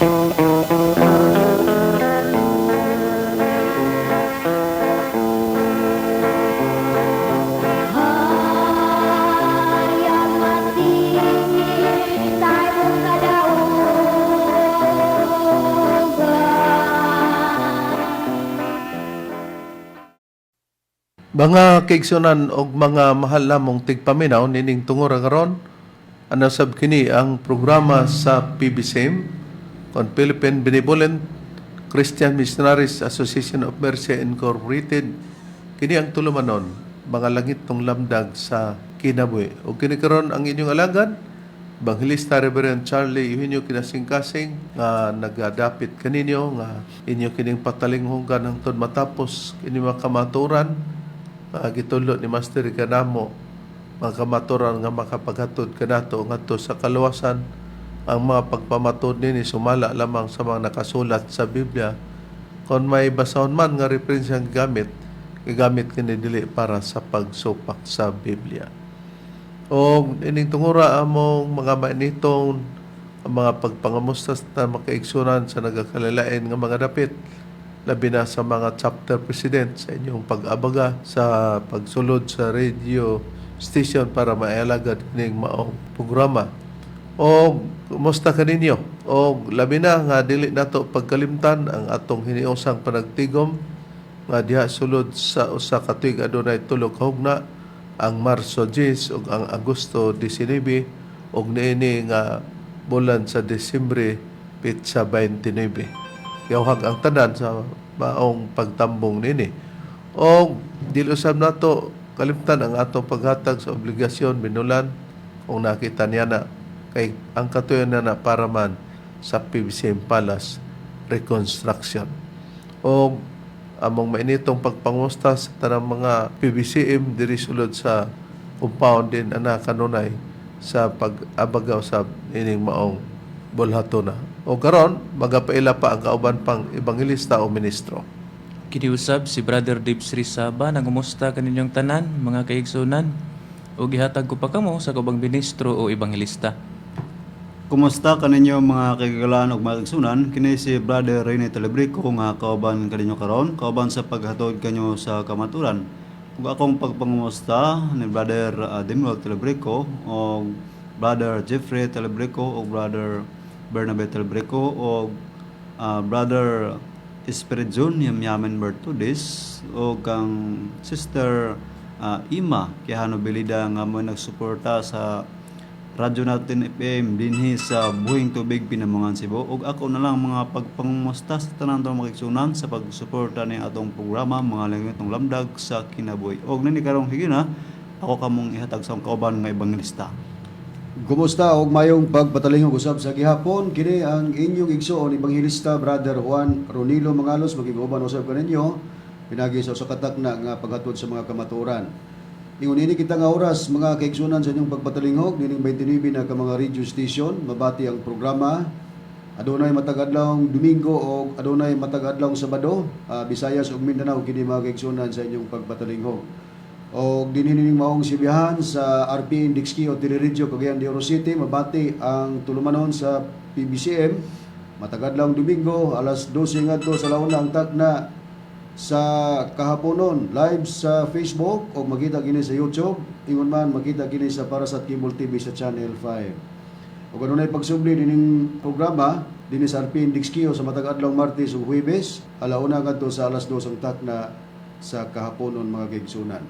Mga kaigsunan og mga mahal namong tigpaminaw nining tungora karon, ano sab kini ang programa sa PBCM kon Philippine Benevolent Christian Missionaries Association of Mercy Incorporated. Kini ang tulumanon mga langit tong lamdag sa kinabuhi. O kini karon ang inyong alagad Evangelista Reverend Charlie Eugenio Kinasingkasing nga nagadapit kaninyo nga inyo kining patalinghunggan hangtod matapos kini mga kamaturan gitulot ni Master kanamo mga kamaturan nga makapaghatod kanato ngadto sa kaluwasan. Ang mga pagpamatod nini sumala lamang sa mga nakasulat sa Biblia. Kung may basahon man nga referensyang gagamit kini dili para sa pagsupak sa Biblia. O ining tungura among mga mainitong mga pagpangamusta sa makaigsunan sa nagakalalain nga mga dapit, labi na sa mga chapter president sa inyong pag-abaga sa pagsulod sa radio station para maialagad kining maong programa. O kumusta kaninyo? O labi na nga dili nato pagkalimtan ang atong hiniusang panagtigom nga diha sulod sa usa ka tuig adunay tulo ka hugna, ang Marso 10 ug ang Agosto 19 ug niini nga bulan sa Disyembre pitsa 29. Yawhag ang tanan sa maong pagtambong nini. O dili usab nato kalimtan ang atong paghatag sa obligasyon binulan kung nakita niya na kay ang katuyon na para man sa PBCM Palace Reconstruction. O among mainitong pagpangusta sa tanang mga PBCM diri sulod sa compound din ana kanunay sa pag-abagaw sa ining maong bulhatuna. O karon magapaila pa ang kauban pang ebanghelista o ministro. Kiniusab si Brother Dave Srisaba na kumusta kaninyong tanan, mga kaigsunan, o gihatag ko pa kamo sa kabang ministro o ebanghelista. Kumusta kaninyo mga kaigalaan ug mga kaigsunan? Kini si Brother Rene Telebrico nga kauban kaninyo karon, kauban sa paghatod kanyo sa kamaturan. Ug akong pagpangumusta ni Brother Demuel Telebrico o Brother Jeffrey Telebrico o Brother Bernabe Telebrico o Brother Espiritzon Yamyamen Bertudis o kang Sister Ima Quijano Belida nga mo nagsuporta sa Radyo Natin FM dinhi sa Buhing Tubig Pinamungan Cebu. Ug ako na lang mga pagpangumusta sa tanan tong makigsunan sa pagsuporta ni atong programa mga langitong lamdag sa kinabuhi. Og nini karong higina ako kamong ihatag sa kauban nga ebanghelista. Kumusta og mayong pagpatalingog usab sa gihapon, kini ang inyong igsoon ebanghelista Brother Juan Ronilo Mangalos magigooban usab kaninyo pinagi sa katak na nga paghatod sa mga kamaturan. Ingon ini kita nga oras mga kaigsunan sa inyong pagpatalingog nining 29 na ka mga radio station mabati ang programa. Adunay matag adlawng Domingo o adunay matag adlawng Sabado, Visayas ug Mindanao kini mga kaigsunan sa inyong pagpatalingog. O dinining maong sibiyahan sa RP Index Key o Tiriridyo Cagayan de Oro City mabati ang tulumanon sa PBCM matagadlang Domingo alas 12 ngadto sa launa ang tagna sa kahaponon live sa Facebook o makita kini sa YouTube ingon man makita kini sa Parasat Cable TV sa Channel 5 o kanunay pagsubli dining programa dinhi sa RP Index Key o sa matagadlang Martes ug Huwebes alauna ngadto sa alas 2 ang tagna sa kahaponon mga kaigsunan.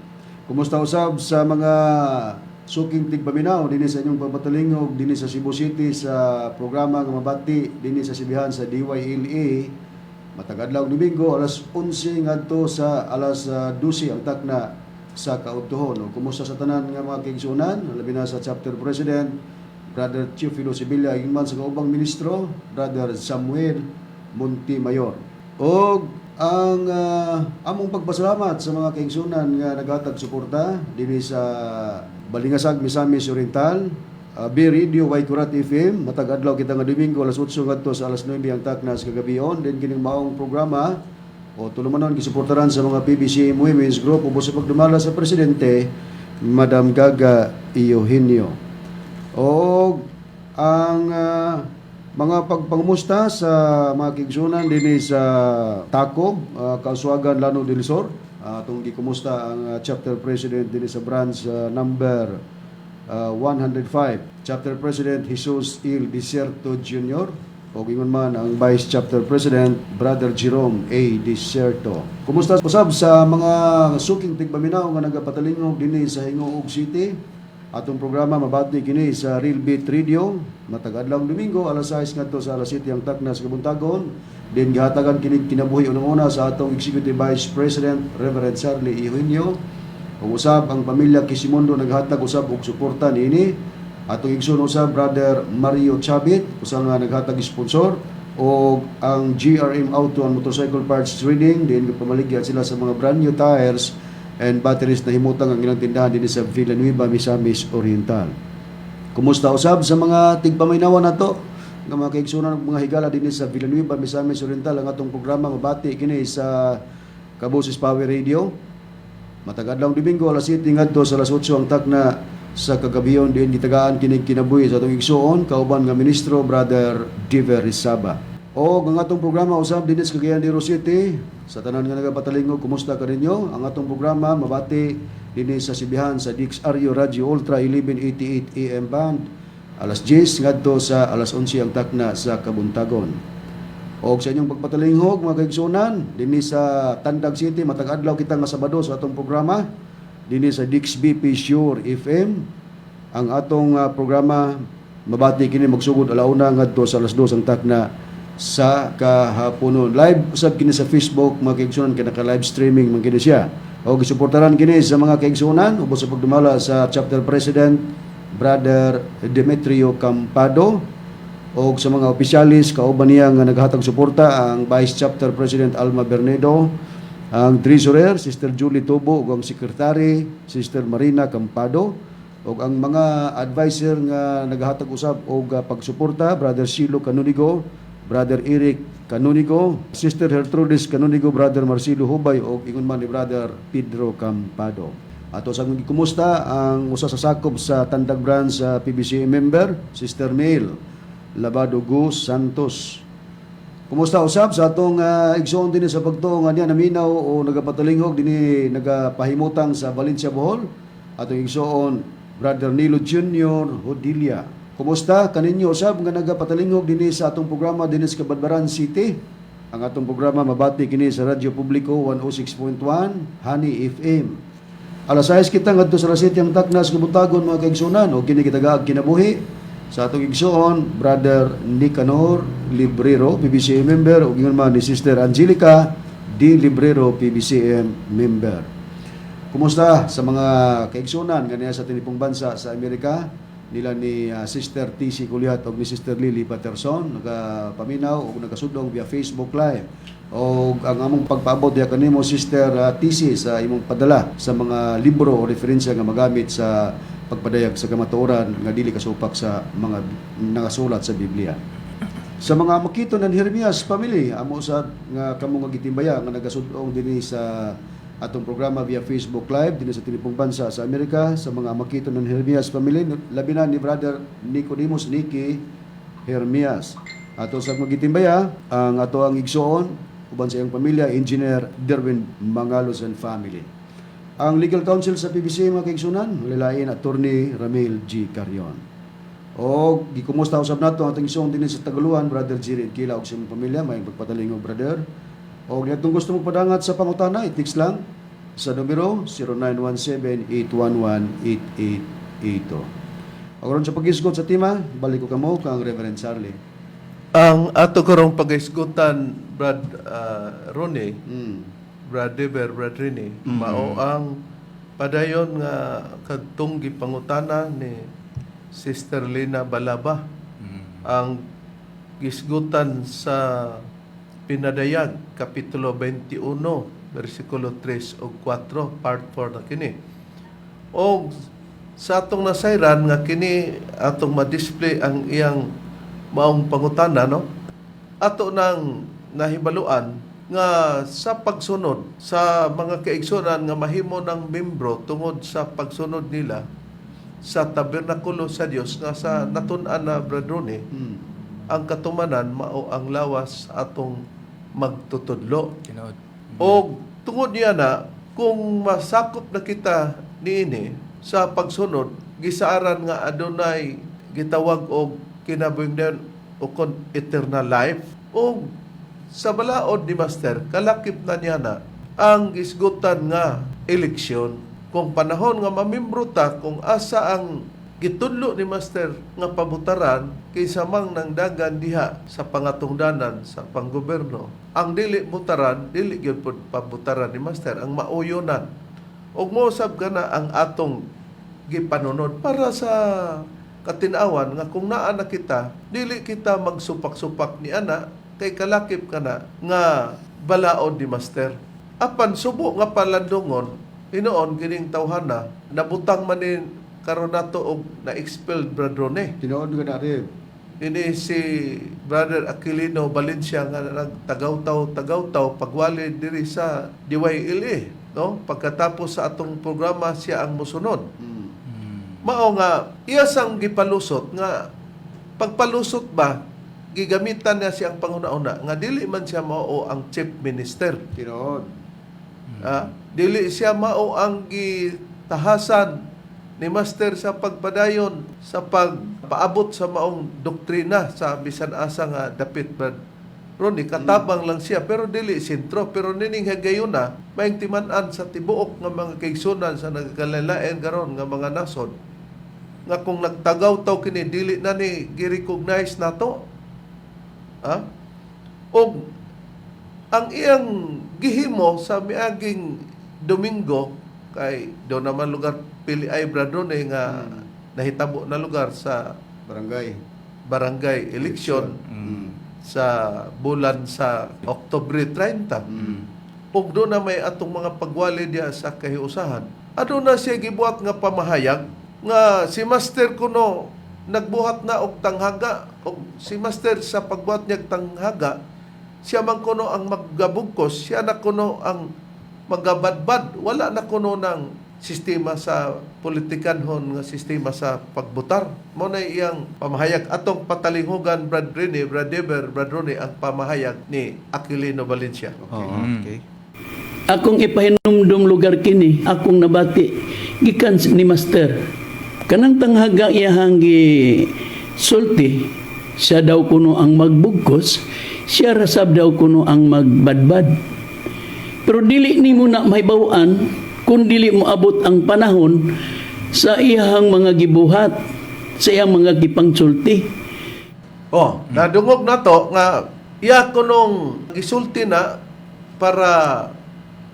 Kumusta usab sa mga suking tigpaminaw dinhi sa inyong pagpatalingog dinhi sa Cebu City sa programa nga mabati dinhi sa sibihan sa DYLA matagadlaw Domingo alas 11 ngadto sa alas 12 ang takna sa kaudtohon. Kumusta sa tanan nga mga kaigsunan labi na sa chapter president Brother Chief Philo Sibilia man sa kaubang ministro Brother Samuel Montimayor. Og ang among pagpasalamat sa mga kaigsunan nga naghatag suporta dinhi sa Balingasag, Misamis Oriental, B-Radio, Waikurat FM, matag adlaw kita nga Domingo alas 8 ngadto sa alas 9 ang takna sa kagabion. Then kining maong programa o tulumanon gisuportaran sa mga PBC Women's Group ubos sa pagdumala sa presidente Madam Gaga Eugenio. O ang Mga pagpangumusta sa mga kigsunan din sa Tacob, Kauswagan, Lano del Sur. Itong gikumusta ang chapter president din sa branch number 105. Chapter President Jesus Il Desierto Jr. O ingon man ang Vice Chapter President Brother Jerome A. Desierto. Kumusta usab sa mga suking tigpaminaw nga nagapatalingog dinhi sa Hingoog City? Atong programa mabati kini sa Real Beat Radio matag adlaw Domingo alas 6 ngadto sa alas 7 ang takna sa Kabuntagon. Din gihatagan kini kinabuhi unang-una sa atong Executive Vice President Reverend Charlie Eugenio. Ug usab ang pamilya Kisimondo naghatag usab og suporta niini. Atong igsoon usab Brother Mario Chabit usa nga naghatag sponsor o ang GRM Auto and Motorcycle Parts Trading din pamaligya sila sa mga brand new tires and batteries na himutang ang ilang tindahan din sa Villanueva, Misamis Oriental. Kumusta usab sa mga tigpamaynawan nato nga mga kaigsunan ng mga higala din sa Villanueva, Misamis Oriental ang atong programa mabati kini sa Kabusis Power Radio. Matag adlaw Domingo alas 7 ngadto sa alas 8 ang takna sa kagabiyon din gitagaan kini kinabuhi sa atong igsuon kauban nga ministro Brother Diver Rizaba. O ang atong programa usab din sa Cagayan de Oro City sa tanan nga nagapatalingog kumusta ka ninyo ang atong programa mabati dinhi sa sibihan sa Dix Aryo Radio Ultra 1188 AM band alas 10 ngadto sa alas 11 ang takna sa Kabuntagon. O sa inyong pagpatalinghog mga kaigsunan dinhi sa Tandag City matag adlaw kita nga Sabado sa atong programa dinhi sa Dix BP Sure FM ang atong programa mabati kini magsugod alauna ngadto sa alas 2 ang takna sa kahaponon. Live usab kini sa Facebook mga kaigsunan kay naka-live streaming man kini siya. O gisuportaran kini sa mga kaigsunan ubos sa pagdumala sa chapter president Brother Demetrio Campado o sa mga opisyalis kauban niya nga naghatag suporta ang Vice Chapter President Alma Bernedo, ang Treasurer Sister Julie Tobo ug ang Secretary Sister Marina Campado ug ang mga advisor nga naghatag usab og pagsuporta Brother Silo Canonigo, Brother Eric Canonigo, Sister Gertrudis Canonigo, Brother Marcelo Hubay o ingon man ni Brother Pedro Campado. Ato sa kumusta ang usa sa sakop sa Tandag Branch sa PBC member, Sister Mail Labado Gus Santos. Kumusta usab sa atong igsoon din sa pagtuo nga niya naminaw o nagapatalingog dinhi nagapahimutang sa Valencia Bohol. Atong igsoon Brother Nilo Jr. Hodilia. Kumusta kaninyo usab nga nagapatalingog dinhi sa atong programa dinhi sa Kabadbaran City? Ang atong programa mabati kini sa Radyo Publiko 106.1 Honey FM. Alas 6 kita ngadto sa alas 7 ang takna sa Kabuntagon mga kaigsunan o kini kitagaag kinabuhi sa atong igsoon Brother Nicanor Librero PBCM member ug ingon man ni Sister Angelica D. Librero PBCM member. Kumusta sa mga kaigsunan nga niya sa tinipong bansa sa Amerika? Nila ni Sister T.C. Kulihat o ni Sister Lily Patterson nagapaminaw o nagasudong via Facebook Live o ang among pagpaabot diya kanimo Sister T.C. sa imong padala sa mga libro o referensya nga magamit sa pagpadayag sa kamatuoran nga dili kasupak sa mga nagasulat sa Biblia. Sa mga makito ng Jeremias family amo usab nga kamo nga gitimbaya nga nagasudong dinhi sa atong programa via Facebook Live dinhi sa tinipong bansa sa Amerika sa mga makito ng Jeremias family labi na ni Brother Nicodemus Nicky Jeremias. Ato sa magitimbaya ang ato ang igsoon uban sa iyang pamilya Engineer Derwin Mangalos and family. Ang legal counsel sa PBC mga kaigsunan lilain Attorney Ramil G. Carion. O gikumusta usab nato ang igsoon dinhi sa Tagaluan Brother Jirin Kila ug sa iyang pamilya may pagpatalingo brother. O kung gusto mo padangat sa pangutana, i-text lang sa numero 0917-811-8882. Aron sa pag-isgot sa tema, balik ko kamo kang Reverend Charlie. Ang ato karong pag-isgutan Brad Ronnie, Brad Dever, Brad Rini, mao ang padayon nga kadtong gipangutana ni Sister Lina Balaba. Ang gisgutan sa Pinadayag, Kapitulo 21, versikulo 3 o 4, part 4 na kini. O sa atong nasayran nga kini atong ma-display ang iyang maong pangutana, no? Ato nang nahibaluan nga sa pagsunod sa mga kaigsunan nga mahimo ng membro tungod sa pagsunod nila sa tabernakulo sa Dios nga sa natun-an na Bradrone, ang katumanan mao ang lawas atong magtutudlo. Tinuod. O tungod niya na, kung masakop na kita niini sa pagsunod, gisaaran nga adunay gitawag og kinabuhingnan o kon eternal life. O sa balaod ni Master, kalakip na niya na ang gisgutan nga eleksyon. Kung panahon nga mamembro ta, kung asa ang gitudlo ni Master nga pabutaran kaysa mang nang dagan diha sa pangatungdanan sa panggoberno, ang dili butaran dili gyud pud pabutaran ni Master, ang mauyonan. Og mousab ka na ang atong gipanunod para sa katinawan nga kung naa na kita, dili kita magsupak-supak ni ana kay kalakip ka na nga balaod ni Master. Apan subo nga palandungon, inoon kining tawhana nabutang manin karon nato og na-expelled Bradrone. Tinood ka na rin. Ini si Brother Aquilino Valencia nga nagtagaw-taw pagwali diri sa DYLA, no? Pagkatapos sa atong programa siya ang mosunod. Mao nga iya sang gipalusot nga pagpalusot ba gigamitan niya siyang panghuna-una nga dili man siya mao ang chief minister. Tinood. Dili siya mao ang gitahasan ni Master sa pagpadayon sa pagpaabot sa maong doktrina sa bisan asa nga dapit Brad Ronnie, katabang lang siya pero dili sentro, pero nining hagayuna maing timan-an sa tibuok nga mga kaigsunan sa nagkalalain karon nga mga nasod nga kung nagtagaw taw kini dili na ni gi-recognize nato. Og ang iyang gihimo sa miaging Domingo kay do naman lugar pili ay Bradrone nga nahitabo na lugar sa barangay election sa bulan sa Oktubre 30. Ug do na may atong mga pagwali diya sa kahiusahan. Aduna siya gibuhat nga pamahayag nga si Master kuno nagbuhat na og tanghaga, og si Master sa pagbuhat niya tanghaga siya man kuno ang maggabugkos, siya na kuno ang magabadbad, wala na kuno ng sistema sa politikanhon nga sistema sa pagbutar. Mo na iyang pamahayag atong patalinghugan Brad Rene, Brad Deber, Brad Ronnie ang pamahayag ni Aquilino Valencia. Okay. Akong ipahinumdum lugar kini, akong nabati gikan ni Master. Kanang tanghaga iyahang gi sulti, siya daw kuno ang magbugkos, siya rasab daw kuno ang magbadbad. Pero dili ni mo na mahibawan kung dili mo abot ang panahon sa iyang mga gibuhat, sa iyang mga gipangsulti. Nadungog na to nga iya kunong gisulti na para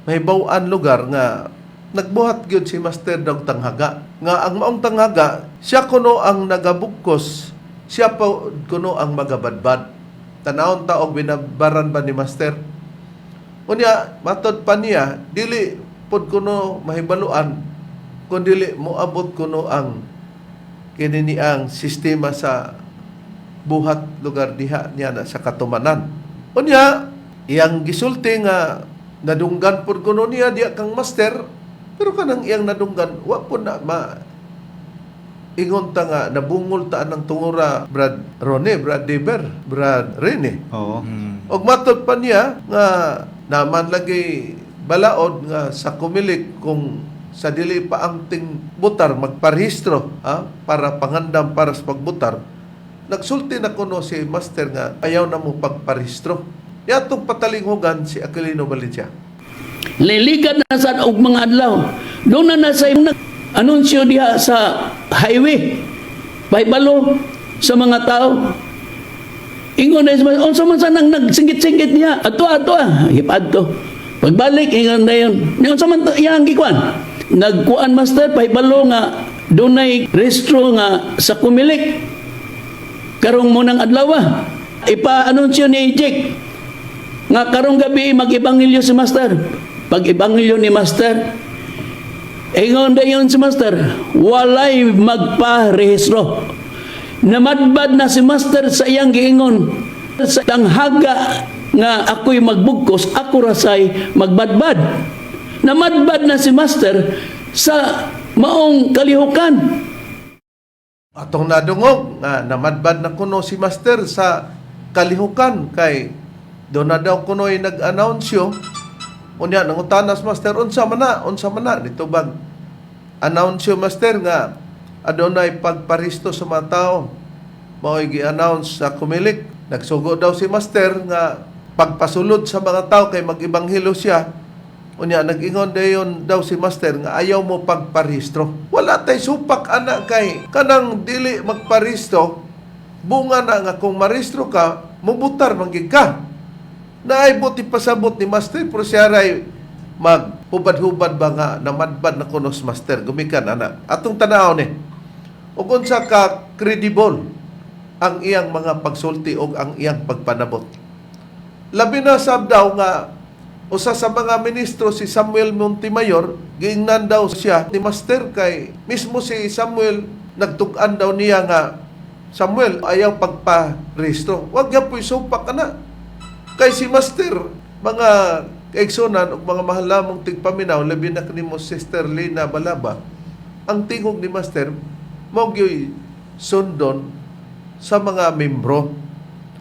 mahibaw-an lugar nga nagbuhat gyud si Master dog tanghaga. Nga ang maong tanghaga, siya kuno ang nagabugkos, siya pa kuno ang magabadbad. Tanawon ta og binabaran ba ni Master? Unya, matod pa niya, dili pod kuno mahibaluan kun dili moabot kuno ang kini ang sistema sa buhat lugar diha niya na sa katumanan. Unya, iyang gisulti nga nadunggan pod kuno niya diya kang Master, pero kanang iyang nadunggan wa pod na ingon ta nga nabungol ta ang tungura Brad Rone, Brad Deber, Brad Rene. Oo. Og matod pa niya nga naman lagi balaod nga sa kumilik kung sa dili pa ang ting butar magparehistro para pangandam para sa pagbutar. Nagsulti na kuno si Master nga ayaw na mo pagparehistro. Yatong patalinghugan si Aquilino Valencia. Liligan na sa og mga adlaw. Doon na nasa anunsyo diha sa highway. Paibalo sa mga tao. Ingon na unsa man sa nang nagsingit-singit niya. Ato hipadto. Pagbalik ingon na yun. Unsa man iyang gikuan. Nagkuan Master paibalo nga dunay restro nga sa kumilik. Karong munang adlaw. Ipa-anunsyo ni Ejek nga karong gabi mag-ebanghelyo si Master. Pag-ebanghelyo ni Master, ingon na yun si Master, walay magparehistro. Namadbad na si Master sa iyang giingon. Sa tanghaga nga ako'y magbugkos, ako rasay magbadbad. Namadbad na si Master sa maong kalihukan. Atong nadungog nga namadbad na kuno si Master sa kalihukan kay doon na daw kuno'y nag-announsyo. Unya nangutanas Master unsa man na dito bag announsyo Master nga adunay pagparisto sa mga tao. Mao'y gi-announce sa Kumilik. Nagsugo daw si Master nga pagpasulod sa mga tao kay mag-ibanghelo siya. Unya nag-ingon dayon daw si Master nga ayaw mo pagparehistro. Wala tay supak ana kay kanang dili magparehistro. Bunga na nga kung marehistro ka, mubutar manggid ka. Naay buti pasabot ni Master pero siya ray maghubad-hubad ba nga namadbad na kunos Master gumikan ana. Atong tanaw ni. Ug unsa ka credible ang iyang mga pagsulti o ang iyang pagpanabot. Labi na sab daw nga usa sa mga ministro si Samuel Montemayor, giingnan daw siya ni Master kay mismo si Samuel nagtug-an daw niya nga Samuel ayaw pagparehistro. Wag ya po'y supak na. Kay si Master mga kaigsunan o mga mahal lamang tigpaminaw labi na kanimo Sister Lina Balaba, ang tingog ni Master mao gyoy sundon sa mga membro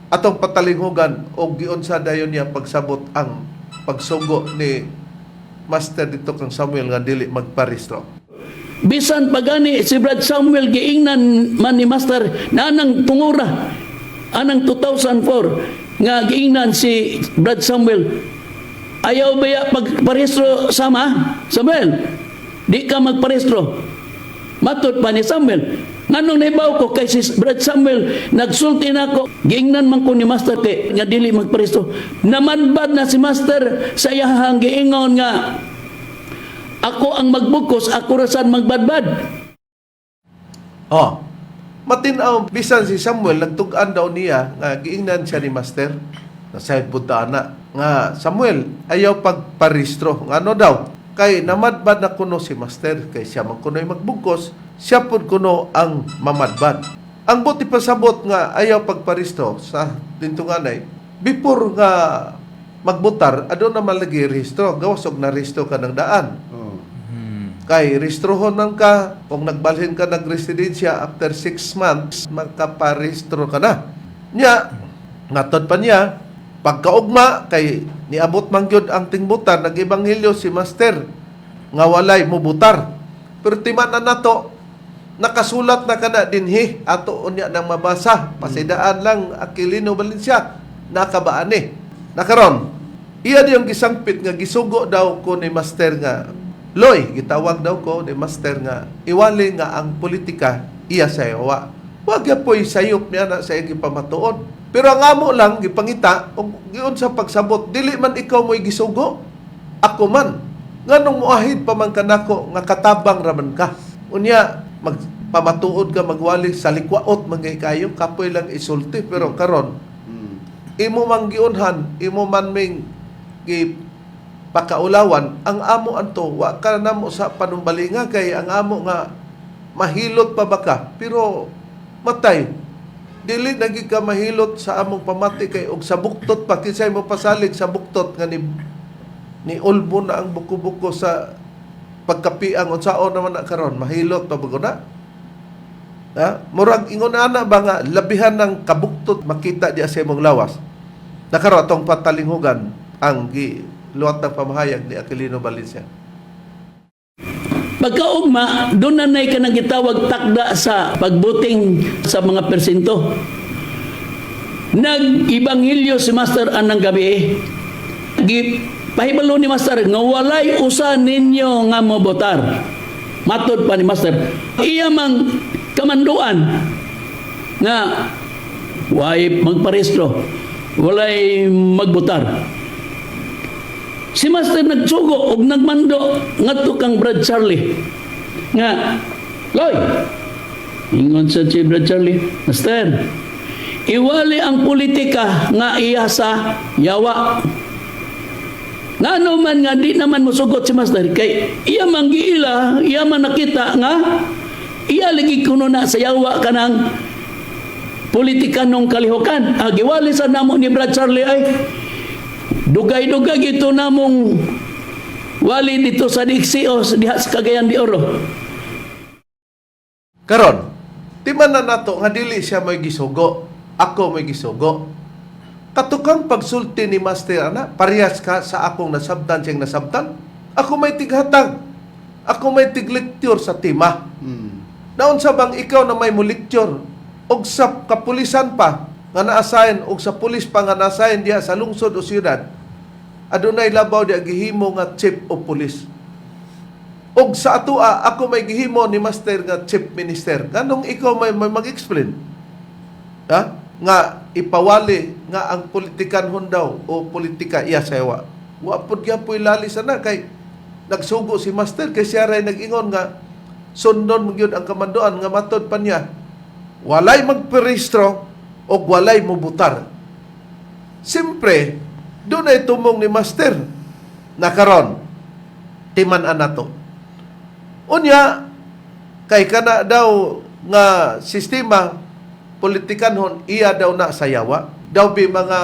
atong patalinghugan o giunsa dayon niya pagsabot ang pagsugo ni Master dito kang Samuel nga dili magparehistro. Bisan pagani si Brad Samuel giingnan man ni Master na anang tungura anang 2004 nga giingnan si Brad Samuel ayaw ba pagparehistro sama Samuel di ka magparehistro matud pa ni Samuel nganong nahibaw ko kay si Brad Samuel nagsulti na ako giingnan man ko ni Master kay nga dili magparehistro namanbad na si Master sa iyahang giingon nga ako ang magbukos, ako rasan magbadbad. Oh, matinaw bisan si Samuel nagtug-an daw niya nga giingnan siya ni Master. Nasayod punta na nga Samuel ayaw pagparehistro. Ano daw? Kay namadbad na kuno si Master kay siya man kuno'y magbukos, siya pud kuno ang mamadbad. Ang buti pasabot nga ayaw pagparehistro sa dintunganay before nga magbutar adto na malagi rehistro gawas og na rehistro ka ng daan. Kay restrohon man ka, kung nagbalhin ka nagresidensya after 6 months, makaparehistro ka na. Nya, ngatod pa niya, pagkaugma, kay niabot man gyud ang tingbutar, nag-ebanghelyo si Master, nga walay mubutar. Pero timan na nato, nakasulat na kana dinhi, ato unya nang mabasa, pasidaan lang Aquilino Valencia, nakabaan ni. Nakaron, iya yung gisangpit nga gisugo daw ko ni Master nga, Loy, gitawag daw ko ni Master nga iwali nga ang politika iya sa yawa. Wag ya po'y sayop niya na sa iyang ipamatuod. Pero ang amo lang, gipangita, o giyon sa pagsabot, dili man ikaw mo'y gisugo, ako man. Nganong muahid pa man kanako nga katabang raman ka. Unya, magpamatuod ka magwali sa likwaot mga kayo, kapoy lang isulti. Pero karon, imo man giunhan, imo man ming pakaulawan, ang amo anto, wa ka na mo sa panumbalinga kay ang amo nga mahilot pa baka, pero matay. Dili nagi ka mahilot sa among pamati kay og sa buktot pa kinsay mo pasalig sa buktot nga ni ulbo na ang buko-buko sa pagkapiang unsaon naman na karon mahilot pa bago na. Ha? Murag ingon ana ba nga labihan ng kabuktot makita di sa imong lawas. Nakaro atong patalinghugan ang luwat ng pamahayag ni Aquilino Valencia. Pagkaugma, doon na ka nang gitawag takda sa pagbuting sa mga persento. Nag-ibanghilyo si Master anang gabi. Pahibalo ni Master nga walay usa ninyo nga mobotar. Matod pa ni Master. Iya mang kamanduan nga way magparehistro, walay magbotar. Si Master nagsugo og nagmando ngadto kang Brad Charlie nga Loy ingon sa si Brad Charlie, Master iwali ang politika nga iya sa yawa. Ngano man nga di naman mosugot si Master kay iya man giila, iya man nakita nga iya lagi kuno na sa yawa kanang politika nung kalihukan. Giwali sa namo ni Brad Charlie ay dugay-dugay ito namong wali dito sa Dixie o diha sa Cagayan de Oro. Karon, Timan na nato nga dili siya may gisugo. Ako may gisugo. Katukang pagsulti ni Master ana, parehas ka sa akong nasabtan siyang nasabtan. Ako may tighatag. Ako may tiglecture sa tima. Naon sa bang ikaw na may mulecture og sa kapulisan pa nga na-assign og sa pulis pa nga na-assign diha sa lungsod o siyudad, adunay labaw diha gihimo nga chief of police. Og sa atua, ako may gihimo ni Master nga chief minister. Ganong ikaw may mag-explain? Ha? Nga ipawali nga ang politikan daw o politika iya sayawa. Wa pud gyapon ilali sana kay nagsugo si Master kay siya ray nag-ingon nga sundon mo gyud ang kamandoan nga matod pa niya. Walay magperehistro o walay mobutar. Siyempre, doon ay tumong ni Master na karon timan-an nato. Unya, kay kana daw nga sistema politikanhon iya daw na sayawa. Daw bi mga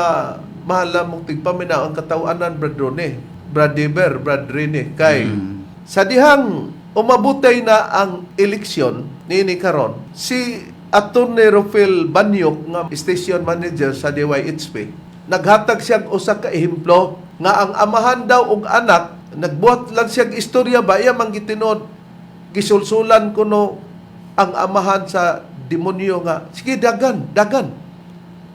mahala mong tigpaminaw ang katawanan Brad Rone, Brad Deber, Brad Rene. Kay sa dihang umabutay na ang eleksyon nini karon, si Atty. Rafael Banyok nga station manager sa DYHP, naghatag siyang usa ka ehemplo nga ang amahan daw og anak nagbuhat lang siyang istorya ba iya manggitinud gisulsulan kuno ang amahan sa demonyo nga sige dagan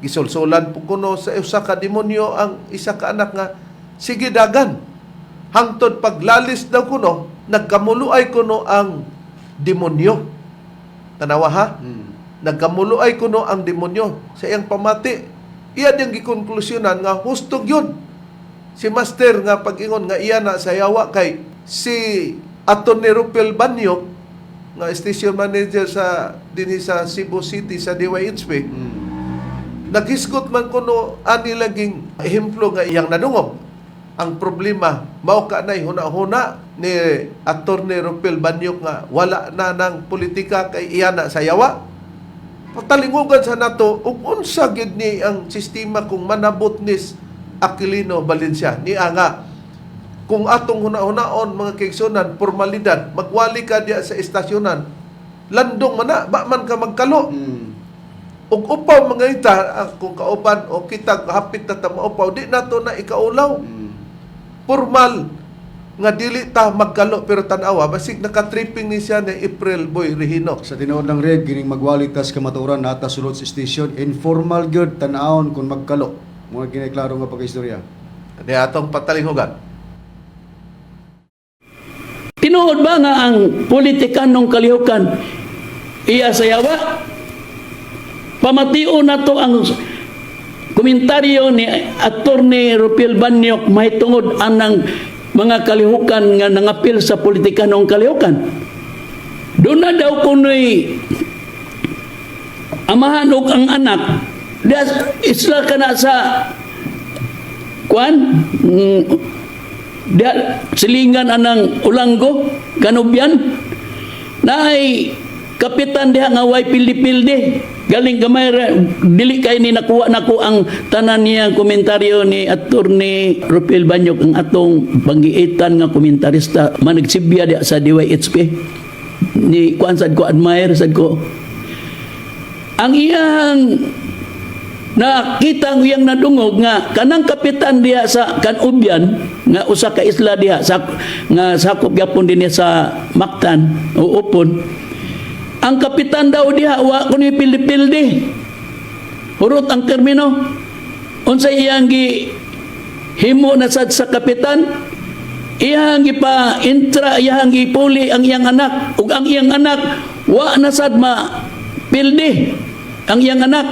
gisulsulan po kuno sa usa ka demonyo ang isa ka anak nga sige dagan hangtod paglalis daw kuno nagkamuluay kuno ang demonyo. Tanawa ha? Nagkamuluay kuno ang demonyo sa iyang pamati. Iya diyang gikonklusyonan nga hustog yun. Si Master nga pag-ingon nga iya na sayawa kay si Atty. Rafael Banyok nga station manager sa dinhi sa Cebu City sa DYHP. Naghiskot man kuno ani laging ehemplo nga iyang nadungog. Ang problema mao ka nay huna-huna ni Atty. Rafael Banyok nga wala na ng politika kay iya na sayawa. Patalingugan sa nato ug unsa gid ni ang sistema kung manabot nis Aquilino Valencia ni nga kung atong huna-hunaon mga kaigsunan formalidad magwali ka diya sa estasyonan landong man na ba man ka magkalo ug upaw mga ita kung kauban o kita hapit na ta maupaw di nato na ikaulaw formal nga dili ta magkalo pero tan-awa basig naka-tripping ni siya ni April Boy Regino. Sa tinuod ng red, gining magwalitas kamaturan nata sulod sa station, informal gyud tan-awon kung magkalo. Mga giniklaro nga pagkaistorya. Ni atong patalingugan. Tinuod ba nga ang politikan ng kalihukan iya sayawa? Pamation na to ang komentaryo ni Atty. Rafael Banyok mahitungod anang mga kalihukan nga nangapil sa politika ng kalihukan. Doon na daw kuno'y amahan og ang anak. Isla ka na sa silingan anang ulanggo, kanubyan, na ay kapitan diha nga way pildi-pildi. Galing gamay dili kay ni nakuha nako ang tanan niya komentaryo ni Atty. Rafael Banyok ang atong panggiitan nga komentarista managsibya diha sa DYHP ni kuan sad ko admire sad ko ang iyang nakita ang iyang nadungog nga kanang kapitan diha sa Kanubyan nga usa ka isla diha sa nga sakop gyapon dinhi sa Mactan o Upon. Ang kapitan daw diha wa kuno pildi-pildi. Hurot ang termino. Unsa iyang himo na sad sa kapitan? Iyang gipa-intra, iyang gipuli ang iyang anak ug ang iyang anak wa na sad pildi ang iyang anak.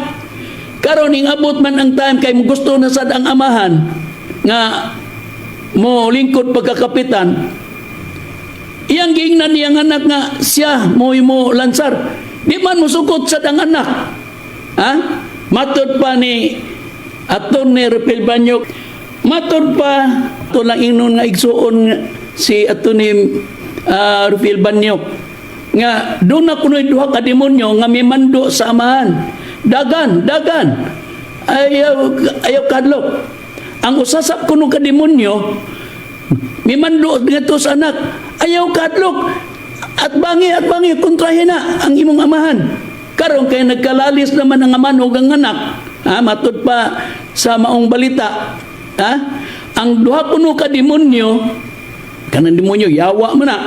Karon ing abot man ang time kay gusto na sad ang amahan nga mo lingkod pagkakapitan. Iyang giingnan niyang anak nga siya mo lansar. Di man musukot sa ang anak. Ha? Matod pa ni Atty. Rafael Banyok. Matod pa ito lang inon nga igsuon si Atty. Rafael Banyok. Nga doon na kuno'y duha ka demonyo nga may mando sa amahan. Dagan. Ayaw kadlok. Ang usasap kuno ka demonyo may mando dito sa anak. Ayaw kadlok at bangi kontrahin na ang imong amahan. karon kay nagkalalis naman ang aman ug ang anak. Matud pa sa maong balita. Ang duha kuno ka demonyo, kanang demonyo yawa man na.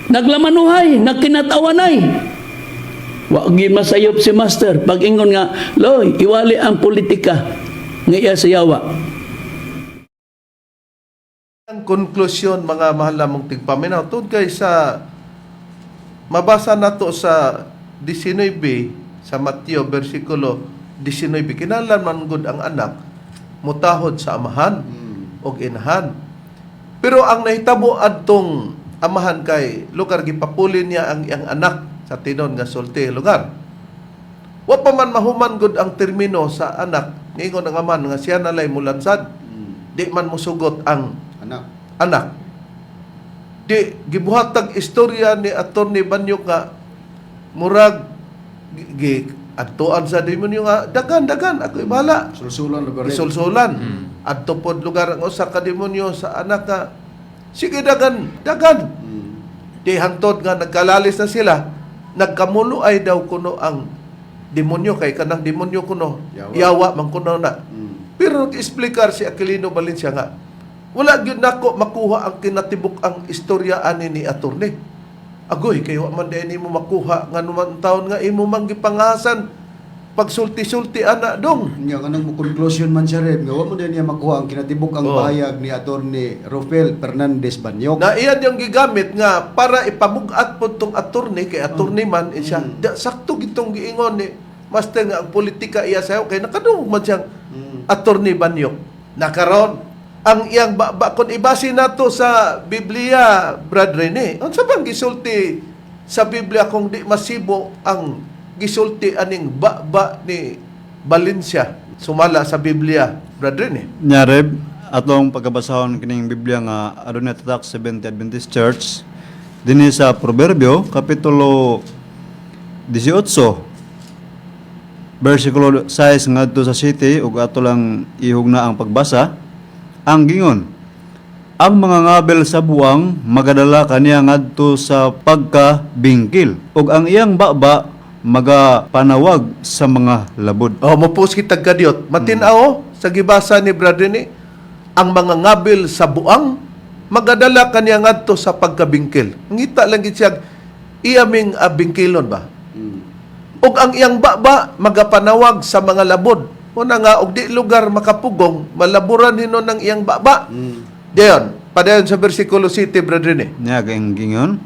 Naglamanuhay, nagkinatawanay. Wa gyud masayop si master pag ingon nga, "Loy, iwali ang politika nga iya sa yawa." Ang konklusyon, mga mahal namong tigpaminaw, tungkol kay sa mabasa nato sa 19 sa Mateo versikulo 19, kinahanglan man gud ang anak mutahod sa amahan og inahan. Pero ang nahitabo adtong amahan kay lugar gipapulin niya ang iyang anak sa tinon nga sulti lugar. Wa pa man mahuman gud ang termino sa anak, ningon ang aman nga siya nalay mulansad. Di man mosugot ang anak. Di gibuhatag istorya ni Attorney Banyok nga murag adtuan sa demonyo nga dagan ako ibala. Sulsulan lugar. Isulsulan. Adto pod lugar ang usa ka demonyo sa anak nga sige dagan. Di hangtod nga nagkalalis na sila, nagkamulo ay daw kuno ang demonyo kay kanang demonyo kuno yawa man kuno na. Pero nag-explicar si Aquilino Valencia nga wala gyud nako makuha ang kinatibuk ang istorya ani ni attorney. Agoy kayo man di nimo makuha nga numan taon nga imo man gipangasan pagsulti-sulti ana dong. Nya kanang conclusion man siya rin, nga wa mo din niya makuha ang kinatibuk ang bahayag ni Attorney Rufel Fernandez Banyok. Na iyan yung gigamit nga para ipamugat po itong attorney kay attorney man siya. Sakto gitong giingon ni Master nga ang politika iya sayo kay nakadungog man siyang attorney Banyok. Nakaron ang iyang kung ibase nato sa Biblia, Brad Rene, unsa bang gisulti sa Biblia kung di masibo ang gisulti aning ni Valencia sumala sa Biblia, Brad Rene? Nyareb, atong pagkabasahon kining Biblia nga adunay tatak Seventh Adventist Church dinhi sa Proverbio kapitulo 18 versikulo 6 ngadto sa 7 ug ato lang ihugna ang pagbasa. Ang gingon, ang mga ngabel sa buwang magadala kaniya ngadto sa pagkabingkil ug ang iyang baba magapanawag sa mga labod. Mapus kitag kadyot. Matinaw sa gibasa ni Brad Rene, ang mga ngabil sa buang magadala kaniya ngadto sa pagkabingkil. Ngita lang gid siya iyaming bingkilon ba? Ug ang iyang baba magapanawag sa mga labod. Una nga, og di lugar makapugong, malaburan hinon ng iyang baba. Diyon, padayon sa versikulo 7, Brad Rene. Niya kayong gingon,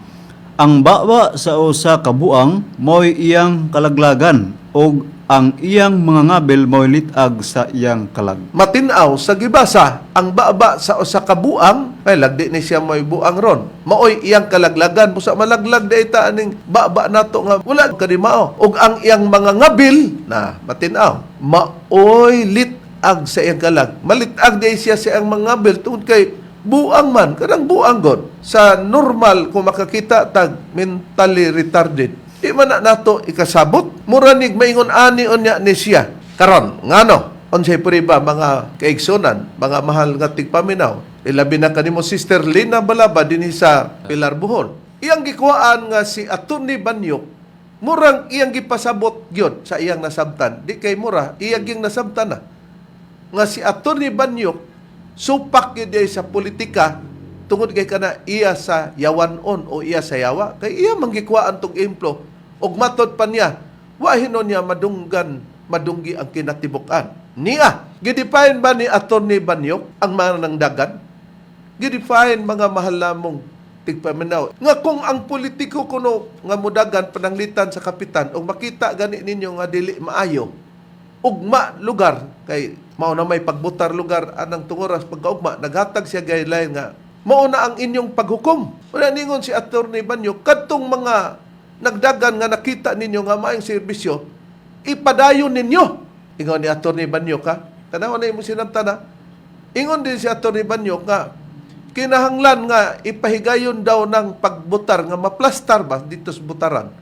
ang baba sa usa ka buang mo'y iyang kalaglagan o ang iyang mga ngabel mo'y litag sa iyang kalag. Matinaw sa gibasa, ang baba sa usa ka buang, ay lagdi ni siya mo'y buang ron. Maoy iyang kalaglagan, busa malaglag dayta aning baba nato nga wala kadimao. Og ang iyang mga ngabil, na matinaw, maoy litag sa iyang kalag. Malitag day siya sa iyang mga ngabil tungod kay buang man, kadang buang god. Sa normal, kung makakita tag mentally retarded, di man na nato ikasabot. Muranig maingon ani unya ni siya. Karon, ngano? Unsay puri ba mga kaigsunan, mga mahal nga tigpaminaw? Ilabi na kanimo Sister Lina Balaba dinhi sa Pilar Bohol. Iyang gikuhaan nga si Attorney Banyok, murang iyang gipasabot gyud sa iyang nasabtan. Di kay mura, iyang ging nasabtan na. Nga si Attorney Banyok, supak yun sa politika, tungod kay kana iya sa yawanon o iya sa yawa. Kay iya manggikuhaan tong implo, og matod pa niya, wahinon niya madunggi ang kinatibukan. Niya, gidefine ba ni Attorney Banyok ang mga nang dagan? Gidefine mga mahal namong tigpaminaw. Nga kung ang politiko kuno nga mudagan pananglitan sa kapitan o makita gani ninyo nga dili maayo, ugma lugar, kay mao na may pagbutar lugar anang tungoras pagkaugma, naghatag siya guideline nga mauna ang inyong paghukom. Wala ningon si Attorney Banyok, kadtong mga nagdagan nga nakita ninyo nga maayong serbisyo, ipadayon ninyo. Ingon ni Attorney Banyok ha, kanawa na imong sinabtana. Ingon din si Attorney Banyok nga kinahanglan nga ipahigayon daw ng pagbutar nga maplastar ba dito sa butaran.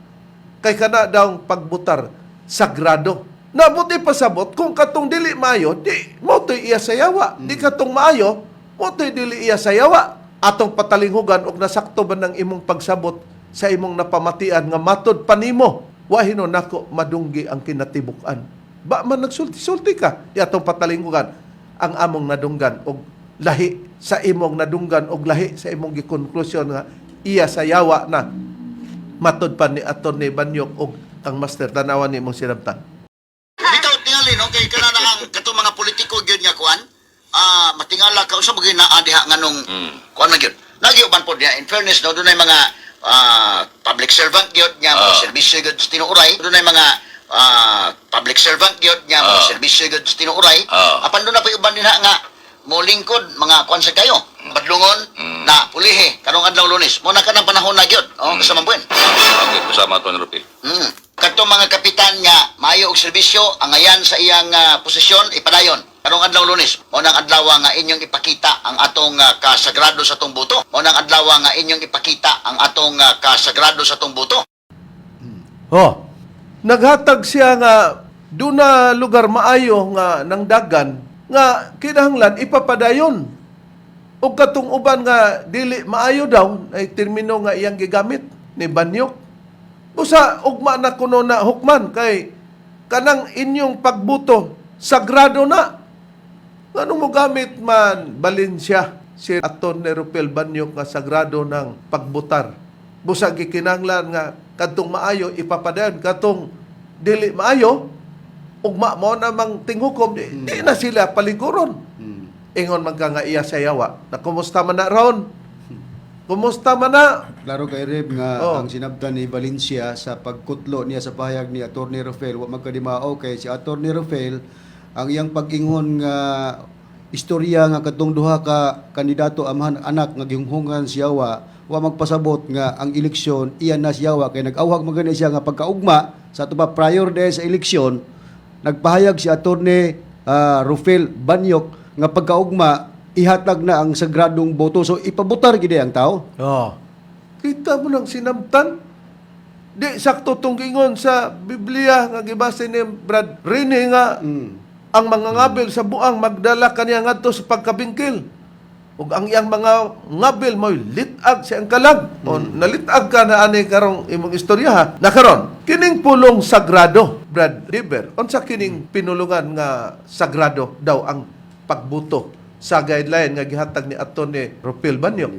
Kay kana daw pagbutar sagrado. Nabuti pasabot kung katong dili maayo, di mo to'y iya sayawa. Di katong maayo, mo to'y dili iya sayawa. Atong patalinghugan og nasakto ba ng imong pagsabot sa imong napamatian nga matod panimo wahino nako madunggi ang kinatibukan. Ba man nagsulti-sulti ka, di atong patalingkugan ang among nadunggan og lahi sa imong nadunggan og lahi sa imong gikonklusyon nga iya sa yawa na matud pa ni Atty. Banyok og ang master tanawan ni mong sinabtan. Bitaw tingali no kay kana na ang katong mga politiko gyud nga kuan. Matingala ka usa magina diha nganong kuan man gyud. Nagyuban pod diha in fairness no dunay mga public servant gyud nga mga serbisyo gyud sa tinuuray. Dunay mga public servant gyud nga mga serbisyo gyud sa tinuuray. Apan doon na pa uban dinha nga mo lingkod mga kuan sa kayo. Badlungon na pulihi kanong adlaw Lunes. Mo na kanang panahon na gyud. Kasama buwan. Okay, kasama to ni Rupi. Kadtong mga kapitan nga maayo og serbisyo ang ayan sa iyang posisyon ipadayon. Karong adlaw Lunes, mo nang adlaw nga inyong ipakita ang atong kasagrado sa atong buto. Mo nang adlaw nga inyong ipakita ang atong kasagrado sa atong buto. Oh, naghatag siya nga doon na lugar maayo nga ng dagan nga kinahanglan ipapadayon. O katong uban nga dili maayo daw ay termino nga iyang gigamit ni Banyok. Usa ugma na kuno na hukman kay kanang inyong pagbuto sagrado na. Ngano mo gamit man Valencia si Atty. Rupel Banyok nga sagrado ng pagbutar. Busa gikinahanglan nga kadtong maayo ipapadayon katong dili maayo ugma mo namang tinghukom di na sila paliguron. Ingon man ka nga iya sa yawa. Na kumusta man na ron? Kumusta man na? Klaro kay Reb nga ang sinabtan ni Valencia sa pagkutlo niya sa pahayag ni Atty. Rafael wa magkadimao kay si Atty. Rafael ang iyang pag-ingon nga istorya nga katong duha ka kandidato amahan anak nga gihunghungan si Yawa wa magpasabot nga ang eleksyon iyan na si Yawa kay nag-awhag magani siya nga pagkaugma sa ato pa prior day sa eleksyon nagpahayag si Atty. Rufel Banyok nga pagkaugma ihatag na ang sagradong boto. So, ipabutar gid ang tao. Oh. Kita mo nang sinabtan. Di sakto tong gingon sa Biblia nga gibasa ni Brad Rene nga ang mga ngabil sa buang magdala kaniya ngadto sa pagkabingkil. Ug ang iyang mga ngabil mo litag sa ang kalag. O nalitag ka na ani karong imong istorya ha. Nakaron, kining pulong sagrado, Brad River. Unsa kining pinulungan nga sagrado daw ang pagbuto sa guideline nga gihatag ni Atty. Rupel Banyok.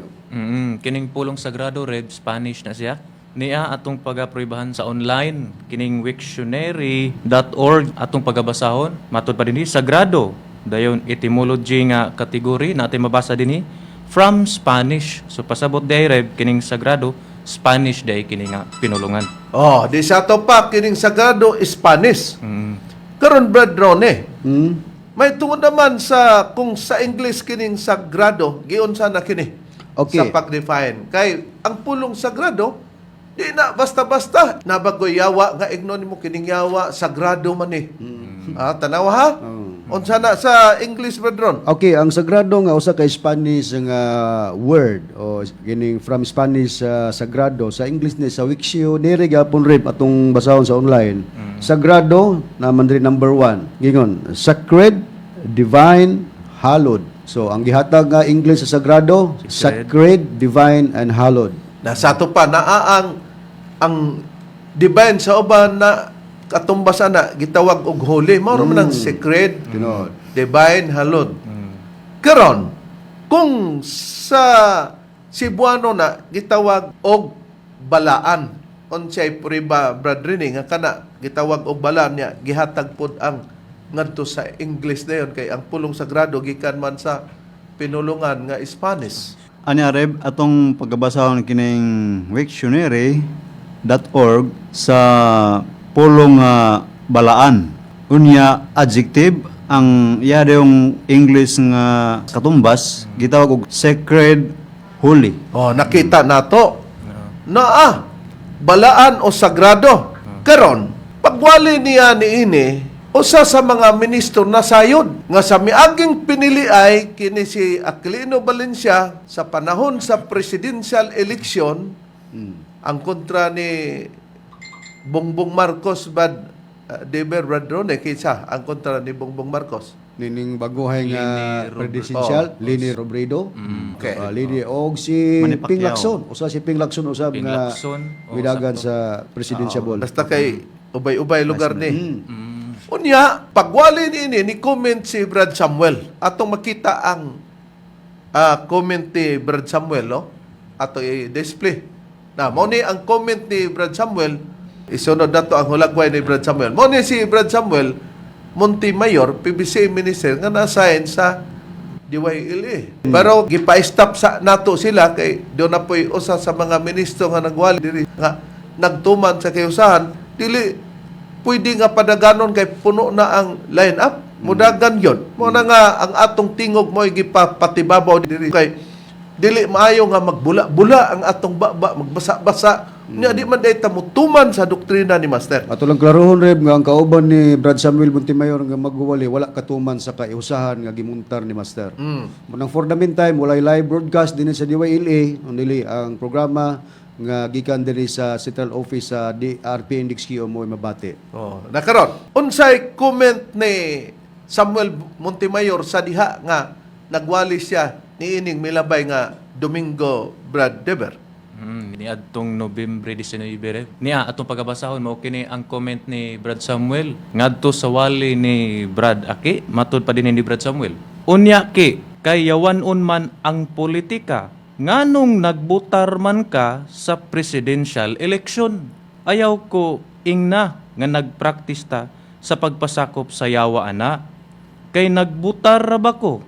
Kining pulong sagrado red Spanish na siya. Niya atong pagaproibahan sa online kining wiktionary.org atong pagabasahon matud pa dinhi sagrado dayon etymology nga kategory natin mabasa dinhi from Spanish. So pasabot day red kining sagrado Spanish day kini nga pinulungan. Oh, di sa to pa kining sagrado Spanish. Karon Brad Rone. May tungod naman sa kung sa English kining sagrado, giunsa na kini Okay. sa pag-define. Kay ang pulong sagrado, di na basta-basta nabagoy yawa nga ignon mo kining yawa sagrado man ni. Tanaw ha? Unsa na sa English Badron? Okay, ang sagrado nga usa ka Spanish nga word o kining from Spanish sagrado sa English ni sa Wiktionary gyapon Reb atong basahon sa online. Sagrado naman rin number 1. Gingon, sacred, divine, hallowed. So ang gihatag nga English sa sagrado, sacred, divine and hallowed. Nasa to pa naa ang divine sa uban na katumbasan na gitawag og holy mao man ang sacred, divine, hallowed. Karon kung sa Cebuano na gitawag og balaan unsay puriba Brad Rini nga kana gitawag og balaan niya gihatag pod ang ngadto sa English dayon kay ang pulong sagrado gikan man sa pinulungan nga Spanish. Ani Reb atong pagabasahon kining wiktionary.org sa pulong balaan. Unya adjective ang yung English nga katumbas gitawag og sacred, holy. Oh, nakita nato. Naa balaan o sagrado. Karon, pagwali niya niini usa sa mga ministro na sayod nga sa miaging pinili ay kini si Aquilino Valencia sa panahon sa presidential election ang kontra ni Bongbong Marcos Deber Radrone kaysa ang kontra ni Bongbong Marcos. nining baguhay nga Lini presidential Lini Robredo. Okay. Lini og si Manny Pacquiao. Ping Lacson, usa si Ping Lacson usab Ping nga Lacson, widagan sakto. sa presidential ball. Basta kay ubay-ubay lugar ni. Mm. Unya, pagwali ni comment si Brad Samuel. Atong makita ang comment ni Brad Samuel, no? Ato i-display. Na, mo ni ang comment ni Brad Samuel, isunod na to ang hulagway ni Brad Samuel. Mo ni si Brad Samuel, Montemayor, PBC minister, nga na-assign sa DYLA. Pero gipa-stop sa nato sila kay doon na po'y usa sa mga ministro nga nagwali diri nga nagtuman sa kayusahan, dili pwede nga padaganon kay puno na ang line-up. Mudagan yon. Mo na nga ang atong tingog mo gipapatibabaw diri kay dili maayo nga magbula-bula ang atong baba, magbasa-basa. Nya di man dayta mutuman sa doktrina ni Master. Ato lang klarohon Reb nga ang kauban ni Brad Samuel Montemayor nga magwali wala katuman sa kaiusahan nga gimuntar ni Master. Munang for the meantime walay live broadcast din sa DYLA only ang programa nga gikan diri sa Central Office sa RP Index Kio mo mabati. Oh, nakaron. Unsay comment ni Samuel Montemayor sa diha nga nagwali siya niining milabay nga Domingo Brad Deber. Ni adtong Nobyembre 19 niya atong pagabasahon mao kini ang comment ni Brad Samuel ngadto sa wali ni Brad Aki matud pa din ni Brad Samuel. Unya ki kay yawanon man ang politika nganong nagbutar man ka sa presidential election. Ayaw ko ingna nga nagpractice ta sa pagpasakop sa yawa ana. Kay nagbutar ra ba ko?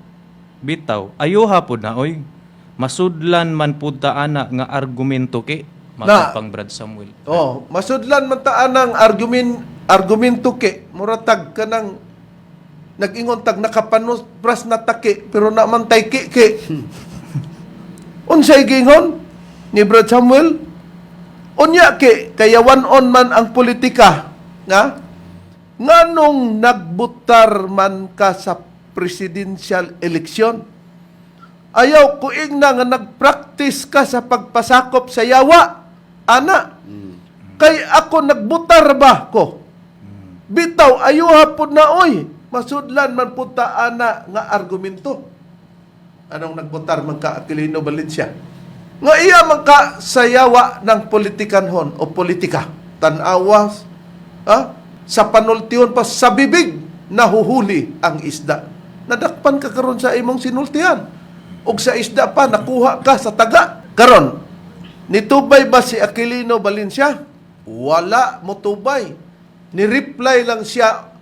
Bitaw, ayo hapon na oy. Masudlan man pud ta ana nga argumento ki Na- matapang Brad Samuel. Oh, masudlan man ta anang argumento ke muratag kanang nag-ingon tag nakapanupras na taki pero naman tay ki. Unsay gingon ni Brad Samuel? Unya ki kayawan on man ang politika nga nganong nagbutar man ka sa presidential election. Ayaw ko na nga nagpractice ka sa pagpasakop sa yawa. Ana. Kay ako nagbutar ba ko? Bitaw, ayaw hapon na oy. Masudlan man punta ana nga argumento. Anong nagbutar man ka Aquilino Valencia? Nga iya man ka sa yawa ng politikanhon o politika. Tanawas, sa panultiyon pa sa bibig, nahuhuli ang isda. Nadakpan ka karon sa imong sinultihan. Og sa isda pa, nakuha ka sa taga. Karon, nitubay ba si Aquilino Valencia? Wala mo tubay. Ni-reply lang siya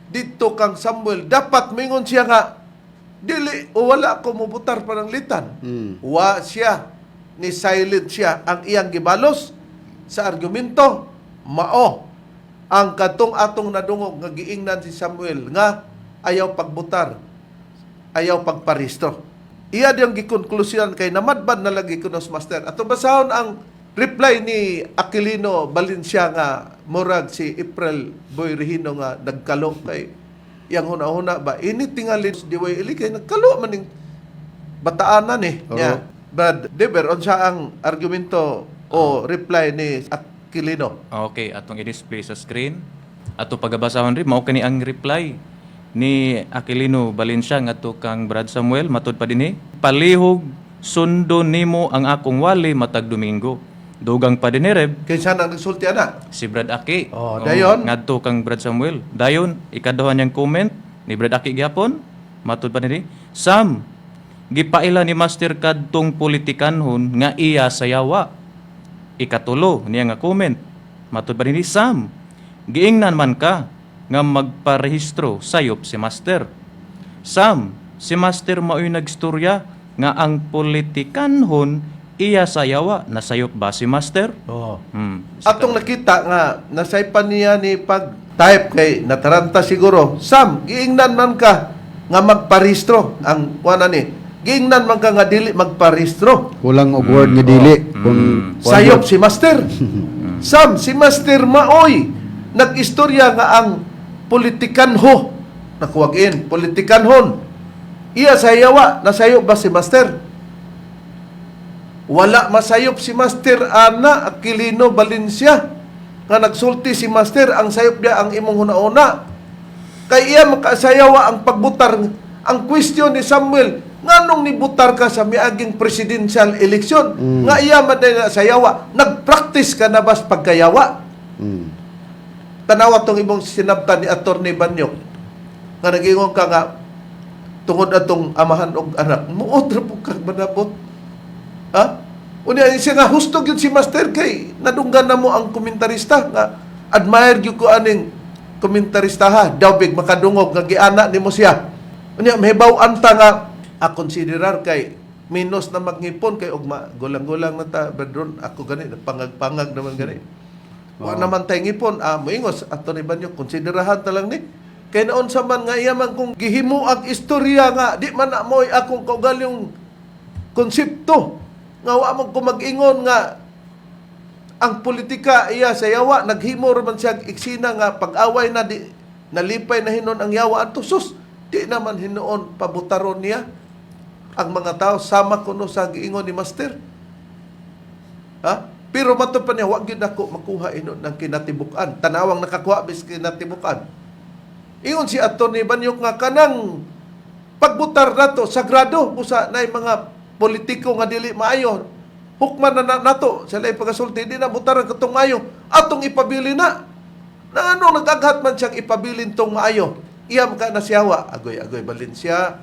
dito kang Samuel. Dapat mingon siya nga, dili o wala ko mubutar pananglitan. Wa siya, ni silent siya ang iyang gibalos sa argumento. Mao, ang katong atong nadungog nga giingnan si Samuel nga ayaw pagbutar, ayaw pagparehistro. Iya diyang gikonklusyon kay namadbad na lagi kunos Master. Ato basahon ang reply ni Aquilino Valencia nga murag si April Boy Regino nga nagkalo kay yang huna-huna ba ini tingali DYLA kay nagkalo man ning bataanan nya Brad Deber unsa ang argumento o reply ni Aquilino? Okay, atong i-display sa screen. Ato pagabasahon rin mao kani ang reply ni Aquilino Valencia ngadto kang Brad Samuel matud pa dinhi. Palihog sundo nimo ang akong wali matag Domingo. Dugang pa dinhi Reb Kinsa nang nagsulti ana? si Brad Aki. Oh, dayon? Ngadto kang Brad Samuel. Dayon ikaduha niyang comment ni Brad Aki gyapon matud pa dinhi. Sam, gipaila ni Master kadtong politikanhon nga iya sa yawa. Ikatulo niya nga comment matud pa dinhi. Sam, giingnan man ka nga magparehistro sayop si Master. Sam, si Master mao'y nagstorya nga ang politikanhon iya sa yawa na sayop ba si Master? Oh. Atong Atong nakita nga nasaypan niya ni pag-type kay nataranta siguro. Sam, giingnan man ka nga magparehistro ang kuana ni. Giingnan man ka nga dili magparehistro. Kulang og word nga dili kung Sayop si Master. Sam, si Master maoy nag-istorya nga ang politikanho. Nakuwagin, politikanhon. Iya sa yawa, nasayop ba si Master? Wala masayop si Master ana Aquilino Valencia. Nga nagsulti si Master, ang sayop niya ang imong huna-una. Kay iya makasayawa ang pagbutar. Ang question ni Samuel, nganong nibutar ka sa miaging presidential election? Nga iya man na sayawa. Nag-practice ka na ba sa pagkayawa? Tanawa tong imong sinabtan ni Atty. Banyok. Nga nag-ingon ka nga, tungod atong amahan og anak, muod ra po kang manabot. Ha? Unya siya nga hustog yun si Master kay nadunggan na mo ang komentarista nga admire gyud ko aning komentarista ha. Daw big makadungog nga giana nimo siya. Unya mahibaw-an ta nga konsiderar kay minus na maghipon kay og gulang-gulang na ta bedron ako gani pangag naman gani. Wa naman tay ngipon moingos Atty. Banyok konsiderahan ta lang ni. Kay naon sa man nga iya man kung gihimuag istorya nga di man na moy akong kaugalyong konsepto nga wa man ko mag-ingon nga ang politika iya sa yawa naghimo ra man siya eksena nga pag-away na di nalipay na hinon ang yawa adto sus di naman hinuon pabutaron niya ang mga tao sama kuno sa giingon ni Master. Ha? Pero mato pa niya wa gyud ako makuha inon ng kinatibukan. Tanawang nakakuha bis kinatibukan. Ingon si Atty. Banyok nga kanang pagbutar nato sagrado busa nay mga politiko nga dili maayo. Hukman na nato sa lay pagasulti di na butaran katong maayo atong ipabili na. Na ano nagaghat man siyang ipabilin tong maayo. Iyam ka na siyawa agoy Valencia.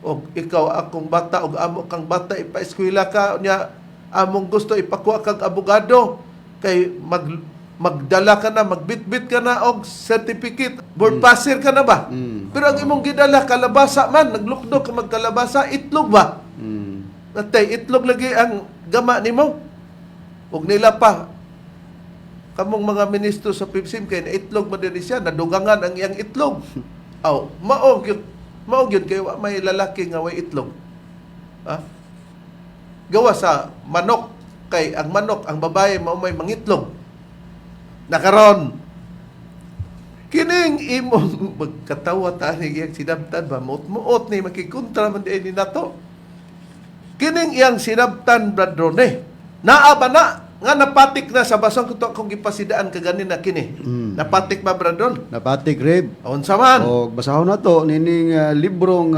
Og ikaw akong bata og amo kang bata ipa-eskwela ka nya among gusto ipakuha kag abogado kay magdala ka na, magbitbit ka na og certificate, board passer ka na ba? Pero ang imong gidala kalabasa man, naglukdo ka magkalabasa, itlog ba? Natay itlog lagi ang gama nimo. Ug nila pa kamong mga ministro sa PIBSIM kay na itlog man din siya, nadugangan ang iyang itlog. Aw, mao gyud kay wa may lalaki nga way itlog. Ha? Gawa sa manok kay ang manok, ang babae mao may mangitlog. Nakaron kining imong magkatawa tani iyang sinabtan ba muot ni makikontra man di ni nato kining iyang sinabtan Brad Rone naa ba na nga napatik na sa basang kuto akong gipasidaan kagani na kini napatik ba Brad Ron? Napatik Reb. Unsa man? O basahon na to nining librong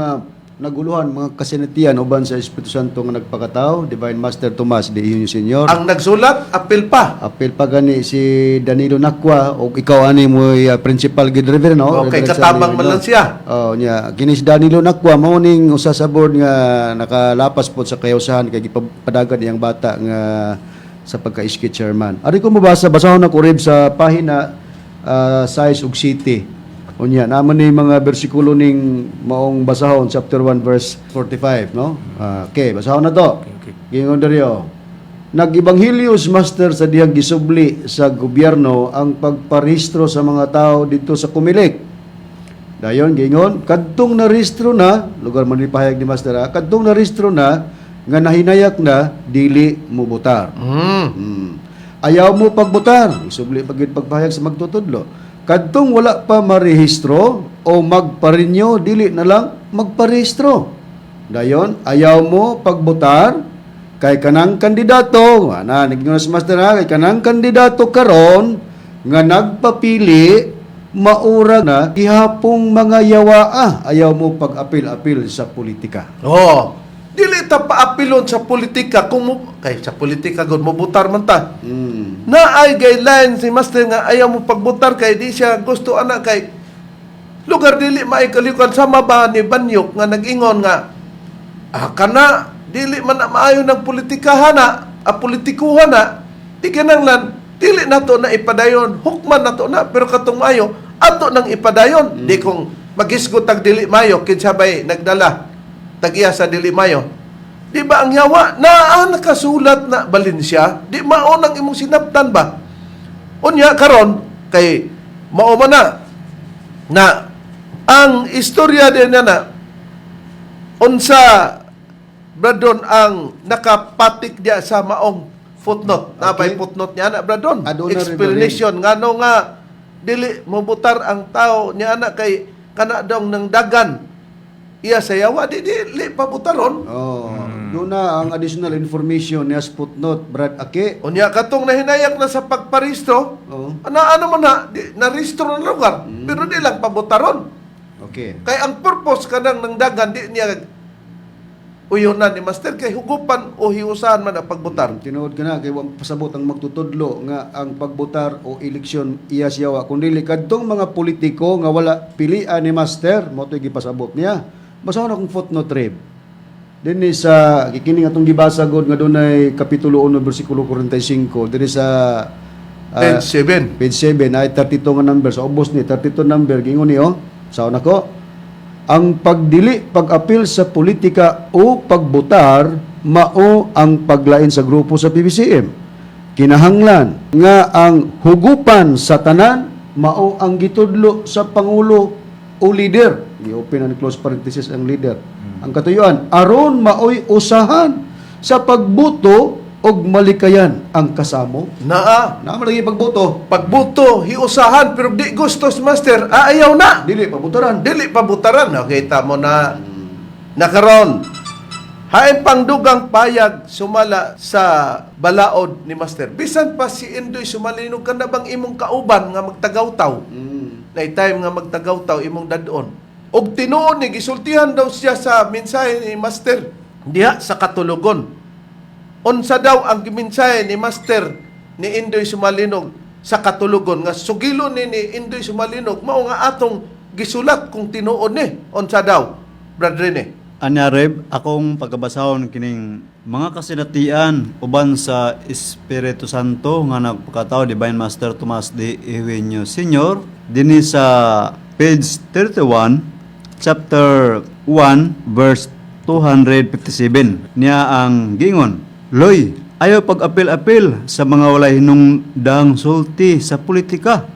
naguluhan mga kasinatian uban sa Espiritu Santo nga nagpakatao, Divine Master Tomas de Inyo Senior. Ang nagsulat apil pa. Apil pa gani si Danilo Nakwa o ikaw ani mo principal gid rever no. Okay, Reverend katabang Danilo. man lang siya. Oh nya kini si Danilo Nakwa mao ning usa sa board nga nakalapas pod sa kayusahan kay gipadagan iyang bata nga sa pagka-iski chairman. Ari ko mabasa basahon na ko Reb sa pahina 6 ug 7. Unya naman ni mga bersikulo ning maong basahon chapter 1 verse 45 no. Okay, basahon na to. Gingon diriyo. Nag-ibanghilyo si Master sa diyang gisubli sa gobyerno ang pagparehistro sa mga tao dito sa Kumilik. Dayon gingon kadtong narehistro na lugar man pahayag ni Master kadtong narehistro na nga nahinayak na dili mo butar. Ayaw mo pagbutar. Isubli pagid pagpahayag sa magtutudlo. Kadtong wala pa marehistro o magparinyo, dili na lang magparehistro. Dayon, ayaw mo pagbutar kay kanang kandidato, nigno si Master kay kanang kandidato karon nga nagpapili maura na gihapong mga yawa ayaw mo pag-apil-apil sa politika. Oh, dili ta paapilon sa politika kung kay sa politika gud mo butar man ta. Na ay guideline si Master nga ayaw mo pagbutar kay di siya gusto ana kay lugar dili maikalikan sama ba ni Banyok nga nag-ingon nga kana dili man na maayo ng politikahan na politikuhan na di kinanglan dili nato na ipadayon hukman nato na pero katong maayo ato nang ipadayon di kung magisgot tag dili mayo kinsabay nagdala tag-iya sa dili mayo. Di ba ang yawa na nakasulat na Valencia, di mao nang imong sinabtan ba? Unya karon kay mao man na ang istorya din na unsa Bradon ang nakapatik dia sa maong footnote. Napay footnote niya na Bradon. Explanation ngano nga dili mobutar ang tao niya na kay kana daw ng dagan iya sa yawa dili pabutaron. Doon na ang additional information niya footnote, Brad Ake. Unya katong nahinayak na sa pagparisto, Oo. ano man na, naristro ng lugar, pero di lang pabutaron. Okay. Kay ang purpose kanang ng dagan, di niya uyonan ni Master, kay hugupan o hiusahan man ang pagbutar. Tinuod ka na, kay wang pasabot ang magtutudlo nga ang pagbutar o eleksyon iya siyawa. Kung dili kadtong mga politiko nga wala pilian ni Master, mo ito'y gipasabot niya. Basahon akong footnote, Reb. Dinhi sa kikining atong gibasa god nga dunay kapitulo 1 bersikulo 45 diri sa Page 7. page 7 ay 32 nga number sa ubos ni 32 number gingon ni saon ako ang pagdili pag-apil sa politika o pagbotar mao ang paglain sa grupo sa PBCM. Kinahanglan nga ang hugupan sa tanan mao ang gitudlo sa pangulo o leader. I-open and close parenthesis ang leader. Ang katuyuan, aron maoy usahan sa pagbuto og malikayan ang kasamo. Naa, Naman lagi pagbuto, pagbuto, hiusahan, pero di gusto si Master, ayaw na. dili pabutaran. Dili pabutaran. Okay, tamo na nakaron. Hain pangdugang payag sumala sa balaod ni Master. Bisan pa si Indoy sumalinog ka na bang imong kauban nga magtagaw-taw. Na time nga magtagaw-taw imong dadon. Og tinuon ni gisultihan daw siya sa mensahe ni Master diha sa katulugon. Unsa daw ang gimensahe ni Master ni Indoy Sumalinog sa katulugon nga sugilo ni Indoy Sumalinog mao nga atong gisulat kung tinuon ni. Unsa daw, Brad Rene? Anya Reb, akong pagkabasahon kining mga kasinatian uban sa Espiritu Santo nga nagpakatao Divine Master Tomas D. Eugenio Sr. dinhi sa page 31 chapter 1 verse 257 niya ang gingon, Loy, ayaw pag-apil-apil sa mga walay hinungdang sulti sa politika.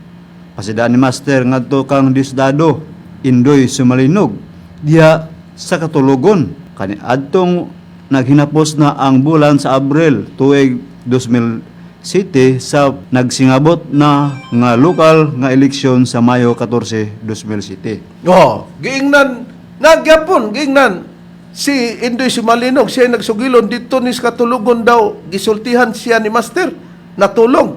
Pasidaan ni Master ngadto kang disdado Indoy Sumalinog diha sa katulugon kani adtong naghinapos na ang bulan sa Abril tuig 2007 sa nagsingabot na nga lokal nga eleksyon sa Mayo 14, 2007. Oh, giingnan nagyapon giingnan si Indoy Sumalinog siya nagsugilon dito ni sa katulugon daw gisultihan siya ni Master natulong.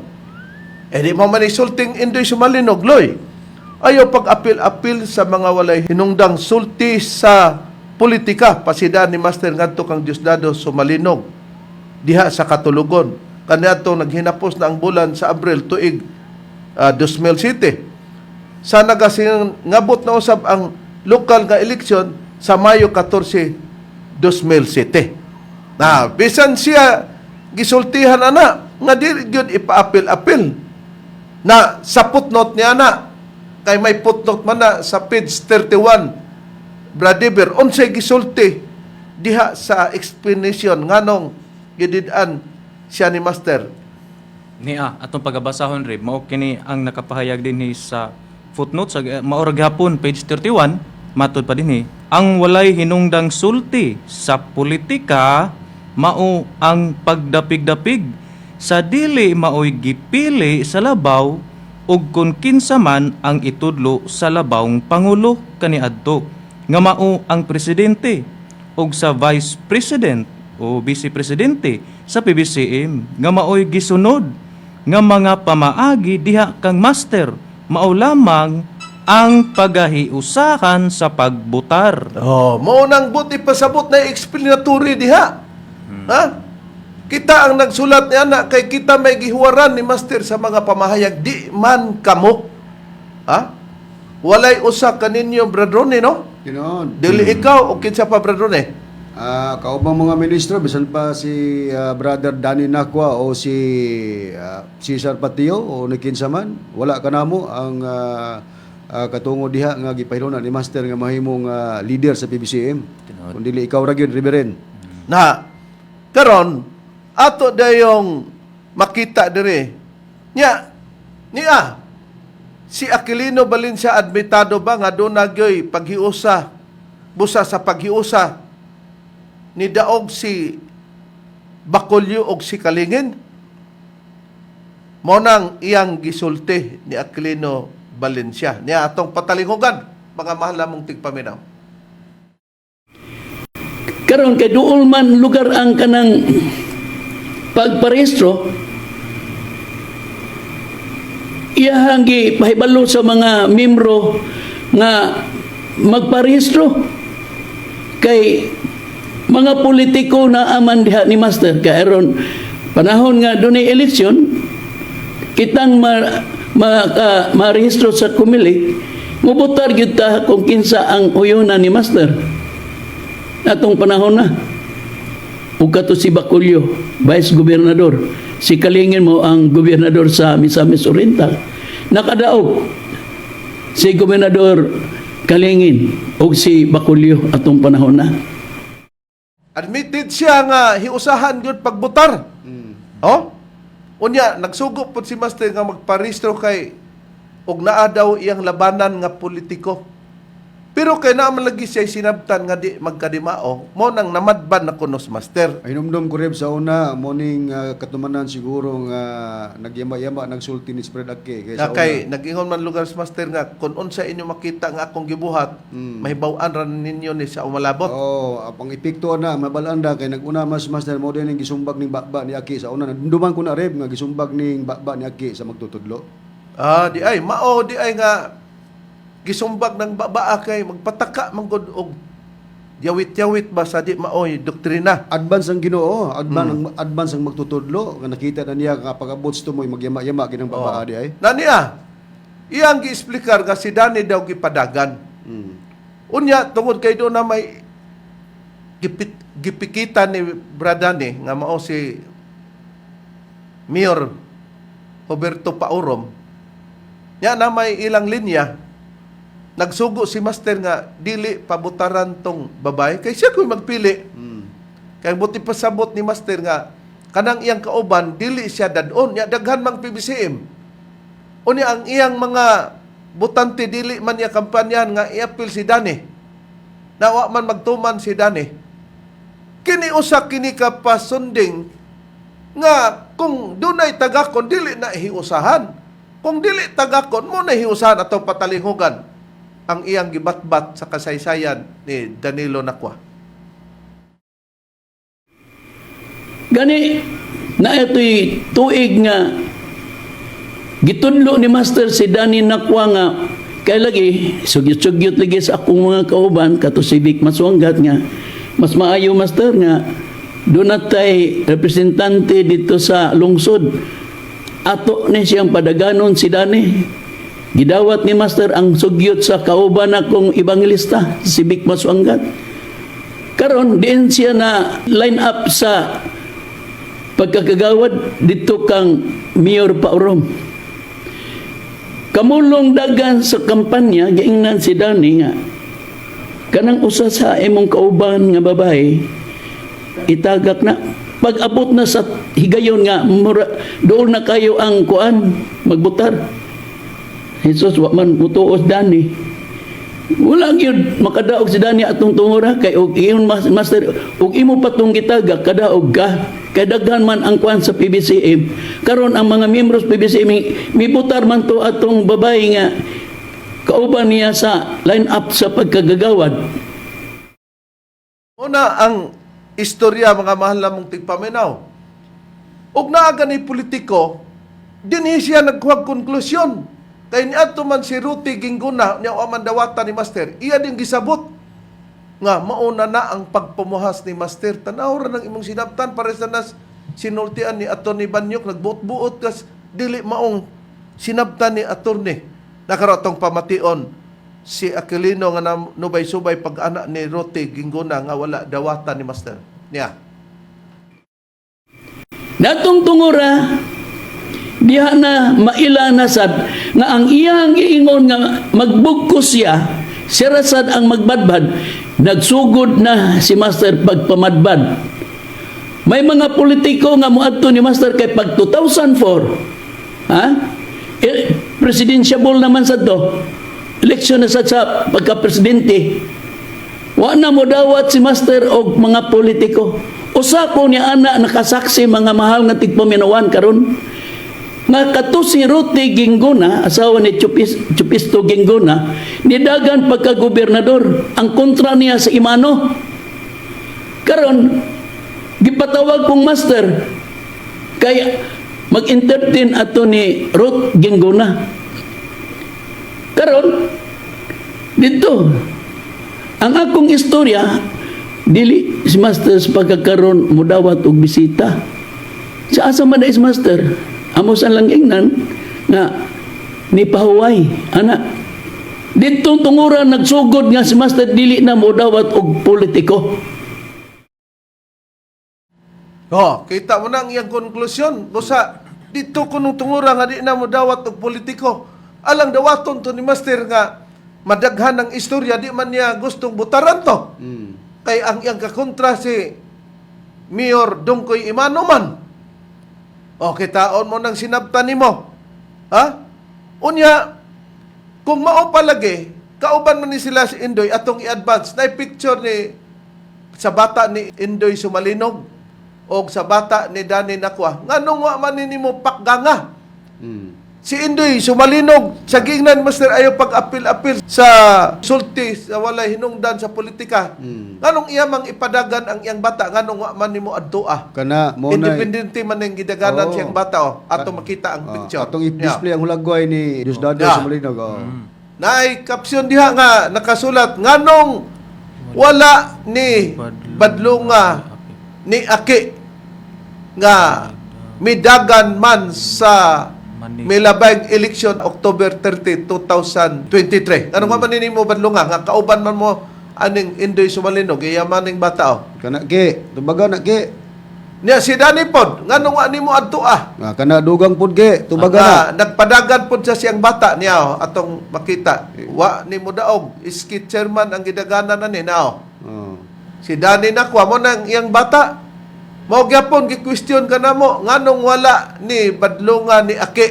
Eh di mo man isulting Indoy Sumalinog loy. Ayaw pag-apil-apil sa mga walay hinungdang sulti sa politika pasidaan ni Master ngadto kang Diosdado Sumalinog diha sa katulugon kaniadto naghinapos na ang bulan sa Abril tuig 2007 sa nagasingabot na usab ang lokal nga eleksyon sa Mayo 14, 2007. Bisan siya gisultihan ana nga dili gyud ipaapil-apil na sa footnote niya na kay may footnote man na sa page 31 Bradiber, unsay gisulti diha sa explanation nganong gididan siya ni Master. Niya atong pagabasahon Reb, mao kini ang nakapahayag dinhi sa footnote sa maorag hapon page 31 matud pa dinhi ang walay hinungdang sulti sa politika mao ang pagdapig-dapig sa dili maoy gipili sa labaw ug kun kinsa man ang itudlo sa labawng pangulo kaniadto nga mao ang presidente ug sa vice president o vice presidente sa PBCM nga maoy gisunod nga mga pamaagi diha kang Master mao lamang ang pagahiusahan sa pagbutar. Oh, mao nang buti pasabot na explanatory diha. Ha? Kita ang nagsulat niya na kay kita may gihuwaran ni Master sa mga pamahayag di man kamo. Ha? Walay usa kaninyo Bradrone no? Ginoon. Dili ikaw o kinsa pa Bradrone? Kaubang mga ministro, bisan pa si Brother Danny Nakwa o si Cesar Patio o ni kinsa man, wala ka namo ang katungo diha nga gipahilunan ni Master nga mahimong leader sa PBCM. Kung dili ikaw ra gyud Reverend. Na karon ato dayong makita diri. Niya si Aquilino Valencia admitado ba nga doon nagyoy paghiusa busa sa paghiusa ni daog si Bacolio og si Kalingin? Mo nang iyang gisulti ni Aquilino Valencia. Niya atong patalingogan mga mahal mong tigpaminaw. Karon kay duol man lugar ang kanang pagparehistro, iyahang gipahibalo sa mga membro nga magparehistro kay mga politiko na aman diha ni Master. Kay aron panahon nga dunay eleksyon, kitang marehistro sa Comelec, mubutar gyud ta kung kinsa ang uyunan ni Master atong panahon na. Ug kato si Bacolio, Vice Gobernador, si Kalingin mo ang gobernador sa Misamis Oriental, nakadaog si Gobernador Kalingin ug si Bacolio atong panahon na. Admitted siya nga hiusahan gyud pagbutar. Oh? Unya nagsugo pud si Master nga magparehistro kay og naa daw iyang labanan nga politiko. Pero kay naman lagi siya sinabtan nga di magkadimao, mo nang namadban na kunos Master. Ay numdum ko Reb sa una, morning katumanan siguro nga nagyama-yama nagsulti ni Spread Ake. Kaya sa Kay una, nag-ingon man lugar sa Master nga kung unsa inyo makita nga akong gibuhat, mahibaw-an ra ninyo ni sa umalabot. pang epekto na mabalanda kay naguna mas Master mo din yung gisumbag ning bakba ni Aki sa una. Nduman ko na Reb nga gisumbag ning bakba ni Aki sa magtutudlo. Di ay mao di ay nga gisumbag ng babaa kay magpataka manggod og yawit-yawit ba sa di maoy doktrina. Advance ang Ginoo, advance ang magtutudlo nga nakita na niya nga pag-abot to mo magyama-yama ginang babaa di ay. Naniya, iyang gi-explicar nga si Dani daw gipadagan. Unya, tungod kay doon na may gipikita ni Bradani nga mao si Mayor Roberto Paurom. Nya na may ilang linya, nagsugo si Master nga dili pabutaran tong babae kay siya ko'y magpili. Kay buti pasabot ni Master nga kanang iyang kauban dili siya dadon, nya daghan mang PBCM. Unya ang iyang mga butante dili man niya kampanyahan nga iapil si Dani. Nawa man magtuman si Dani. Kini usa kini ka pasunding nga kung dunay tagakon dili na hiusahan. Kung dili tagakon mo na hiusahan atau patalingugan ang iyang gibatbat sa kasaysayan ni Danilo Nacua. Gani na ito'y tuig nga gitudlo ni Master si Dani Nacua nga kay lagi sugyot-sugyot lagi sa akong mga kauban kato si Vic Masuangat nga mas maayo Master nga doon natay representante dito sa lungsod ato ni siyang padaganon si Dani. Gidawat ni Master ang sugyot sa kauban akong ibanglista si Vic Masuangat. Karon diin siya na line up sa pagkakagawad dito kang Mayor Paurom. Kamulong dagan sa kampanya giingnan si Dani nga kanang usa sa imong kauban nga babae itagak na pag-abot na sa higayon nga doon na kayo ang kuan magbutar. Jesus wa man mutuos Dani. Wala gyud makadaog si Dani atong tungora kay og iyon Master og imo patong gitagak kadaog ka kay daghan man ang kuan sa PBCM. Karon ang mga miyembros PBCM mibutar man to atong babae nga kauban niya sa line up sa pagkagagawad. Una ang istorya mga mahal na mong tigpaminaw. Ug naa gani politiko, dinhi siya nagkuhag konklusyon. Kaya niadto man si Ruti Gingguna, niya man dawata ni Master, iya din gisabot nga mauna na ang pagpumuhas ni Master. Tanaw ra ng imong sinabtan para sa nas sinultian ni Atty. Banyok, nagbuot-buot kas dili maong sinabtan ni Atty. Nakarotong pamation si Aquilino nga nubay-subay pag-anak ni Ruti Gingguna nga wala dawata ni Master. Niya. Natong tungura diha na maila na sad nga ang iyang giingon nga magbugkos siya sad ang magbadbad nagsugod na si Master pagpamadbad. May mga politiko nga moadto ni Master kay pag 2004 presidential naman sad to eleksyon na sad sa pagka-presidente wa na mo dawat si Master og mga politiko. Usa ko ni ana nakasaksi mga mahal nga tigpaminawan karon nga kato si Ruti Gingguna, asawa ni Chupisto Gingguna, nidagan pagka-gobernador, ang kontra niya sa Imano. Karon gipatawag kong master kay mag-entertain ato ni Ruth Gingona. Karon dito ang akong istorya dili si master sa pagkakaroon mudawat og bisita. Sa asa man is master? Amo sa lang ingnan nga ni pahuway ana. Dito tunguran nagsugod nga si master dili na mudawat og politiko. Oh, kita mo na ang iyang konklusyon. Busa, dito kunong tungura nga di na mo dawat og politiko. Alang dawaton to ni Master nga madaghan ng istorya, di man niya gustong butaran to. Kay ang iyang kakontra si Mayor Dungkoy Imano man. O, kitaon mo nang sinabtan nimo. Ha? Unya, kung mao palagi, kauban man ni sila si Indoy atong i-advance na picture ni sa bata ni Indoy Sumalinog o sa bata ni Danny Nakwa. Nganong wa man nimo pakganga? Si Indoy Sumalinog sa gingnan Master ayaw pag-apil-apil sa sulti sa walay hinungdan sa politika. Nganong iya mang ipadagan ang iyang bata? Nganong wa man nimo adtua? Kana mo na Independente man ang gidaganan Oo. siyang bata ato makita ang picture. atong i-display ang hulagway ni Diosdado Yeah. sa Malinog. Naay kapsyon diha nga nakasulat nganong wala ni Badlunga ni Aki nga midagan man sa milabay election October 30, 2023. Anong man nimo Badlunga nga kauban man mo aning Indoy Sumalinog iyamaning bata o. Kana ki, tubaga na ki. Niya si Danny pod nganong wa nimo adtua? Kana dugang pud ki, tubaga na. Nagpadagan pod sa siyang bata niya atong makita. Wa nimo daog iski chairman ang gidaganan na ni nao. Oh. Si Danny Nakwa mo nang iyang bata. Mao gyapon gi-question ka namo nganong wala ni Badlunga ni Aki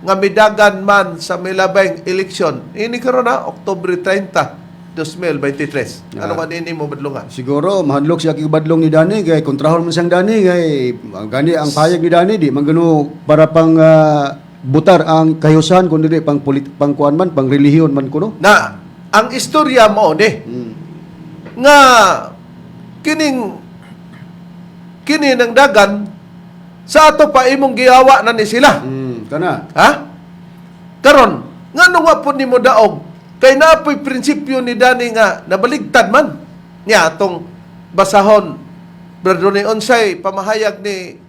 nga midagan man sa milabay eleksyon. Ini karon na Oktubre 30, 2023. Ano man ini mo Badlunga? Siguro mahadlok siya kay badlong ni Dani kay kontrahon man siyang Dani kay gani ang payag ni Dani di mangano para pang butar ang kahiusahan kundi di pang pang kuan man pang relihiyon man kuno. Na ang istorya mo ni nga kini ng dagan sa ato pa imong giawa na ni sila. Kana. Ha? Karon, ngano nga po nimo daog kay naapoy prinsipyo ni Dani nga nabaligtad man niya atong basahon. Brother ni unsay pamahayag ni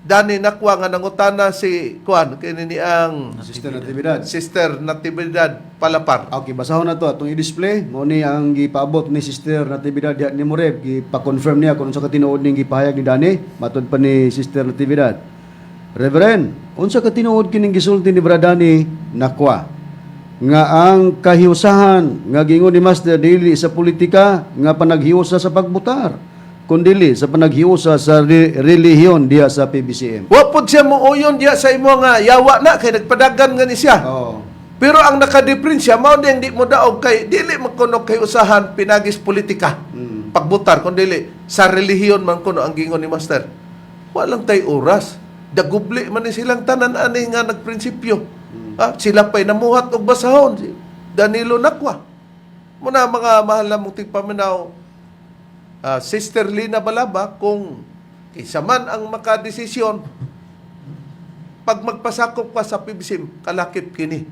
Danny Nakwa nga nangutana si kuan kini ni ang Sister Natividad. Sister Natividad Palapar. Okay, basahon na to atong i-display. Mo ni ang gipaabot ni Sister Natividad diha ni Moreb, gipa-confirm niya kung unsa ka tinuod ning gipahayag ni Dani, matud pa ni Sister Natividad. Reverend, unsa ka tinuod kining gisulti ni Brother Dani Nakwa? Nga ang kahiusahan nga gingon ni Master dili sa politika nga panaghiusa sa pagbutar, kundili sa panaghiusa sa relihiyon diha sa PBCM. Wa pod siya muuyon diya sa imo nga yawa na kay nagpadagan nga ni siya. Oh. Pero ang nakadiferensya mao din di mo daog kay dili man kuno kay usahan pinagis politika. Pagbutar kun dili sa relihiyon man kuno ang gingon ni Master. Walang tay oras. Dagubli man ni silang tanan ani nga nagprinsipyo. Sila pa'y namuhat og basahon si Danilo Nakwa. Muna mga mahal na mong tigpaminaw, Sister Lina Balaba, kung isa man ang makadesisyon, pag magpasakop ka sa PBSIM, kalakip kini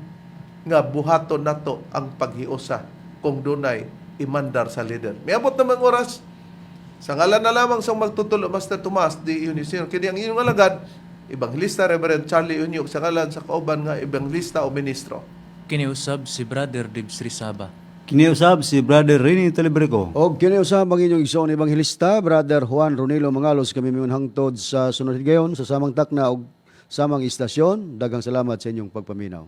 nga buhaton nato ang paghiusa kung dunay imandar sa leader. May abot namang oras sa ngalan na lamang sa magtutulo Master Tomas D. Unisino. Kini ang inyong alagad, Ebanghilista Reverend Charlie Unyok sa ngalan sa kauban nga Ebanghilista o Ministro. Kiniusab si Brother Dibs Rizaba. Kiniusab si Brother Rene Telebrico. Og kini usab ang inyong igsoon ebanghilista, Brother Juan Ronilo Mangalos, kami miun hangtod sa sunod gayon sa samang takna og samang istasyon. Daghang salamat sa inyong pagpaminaw.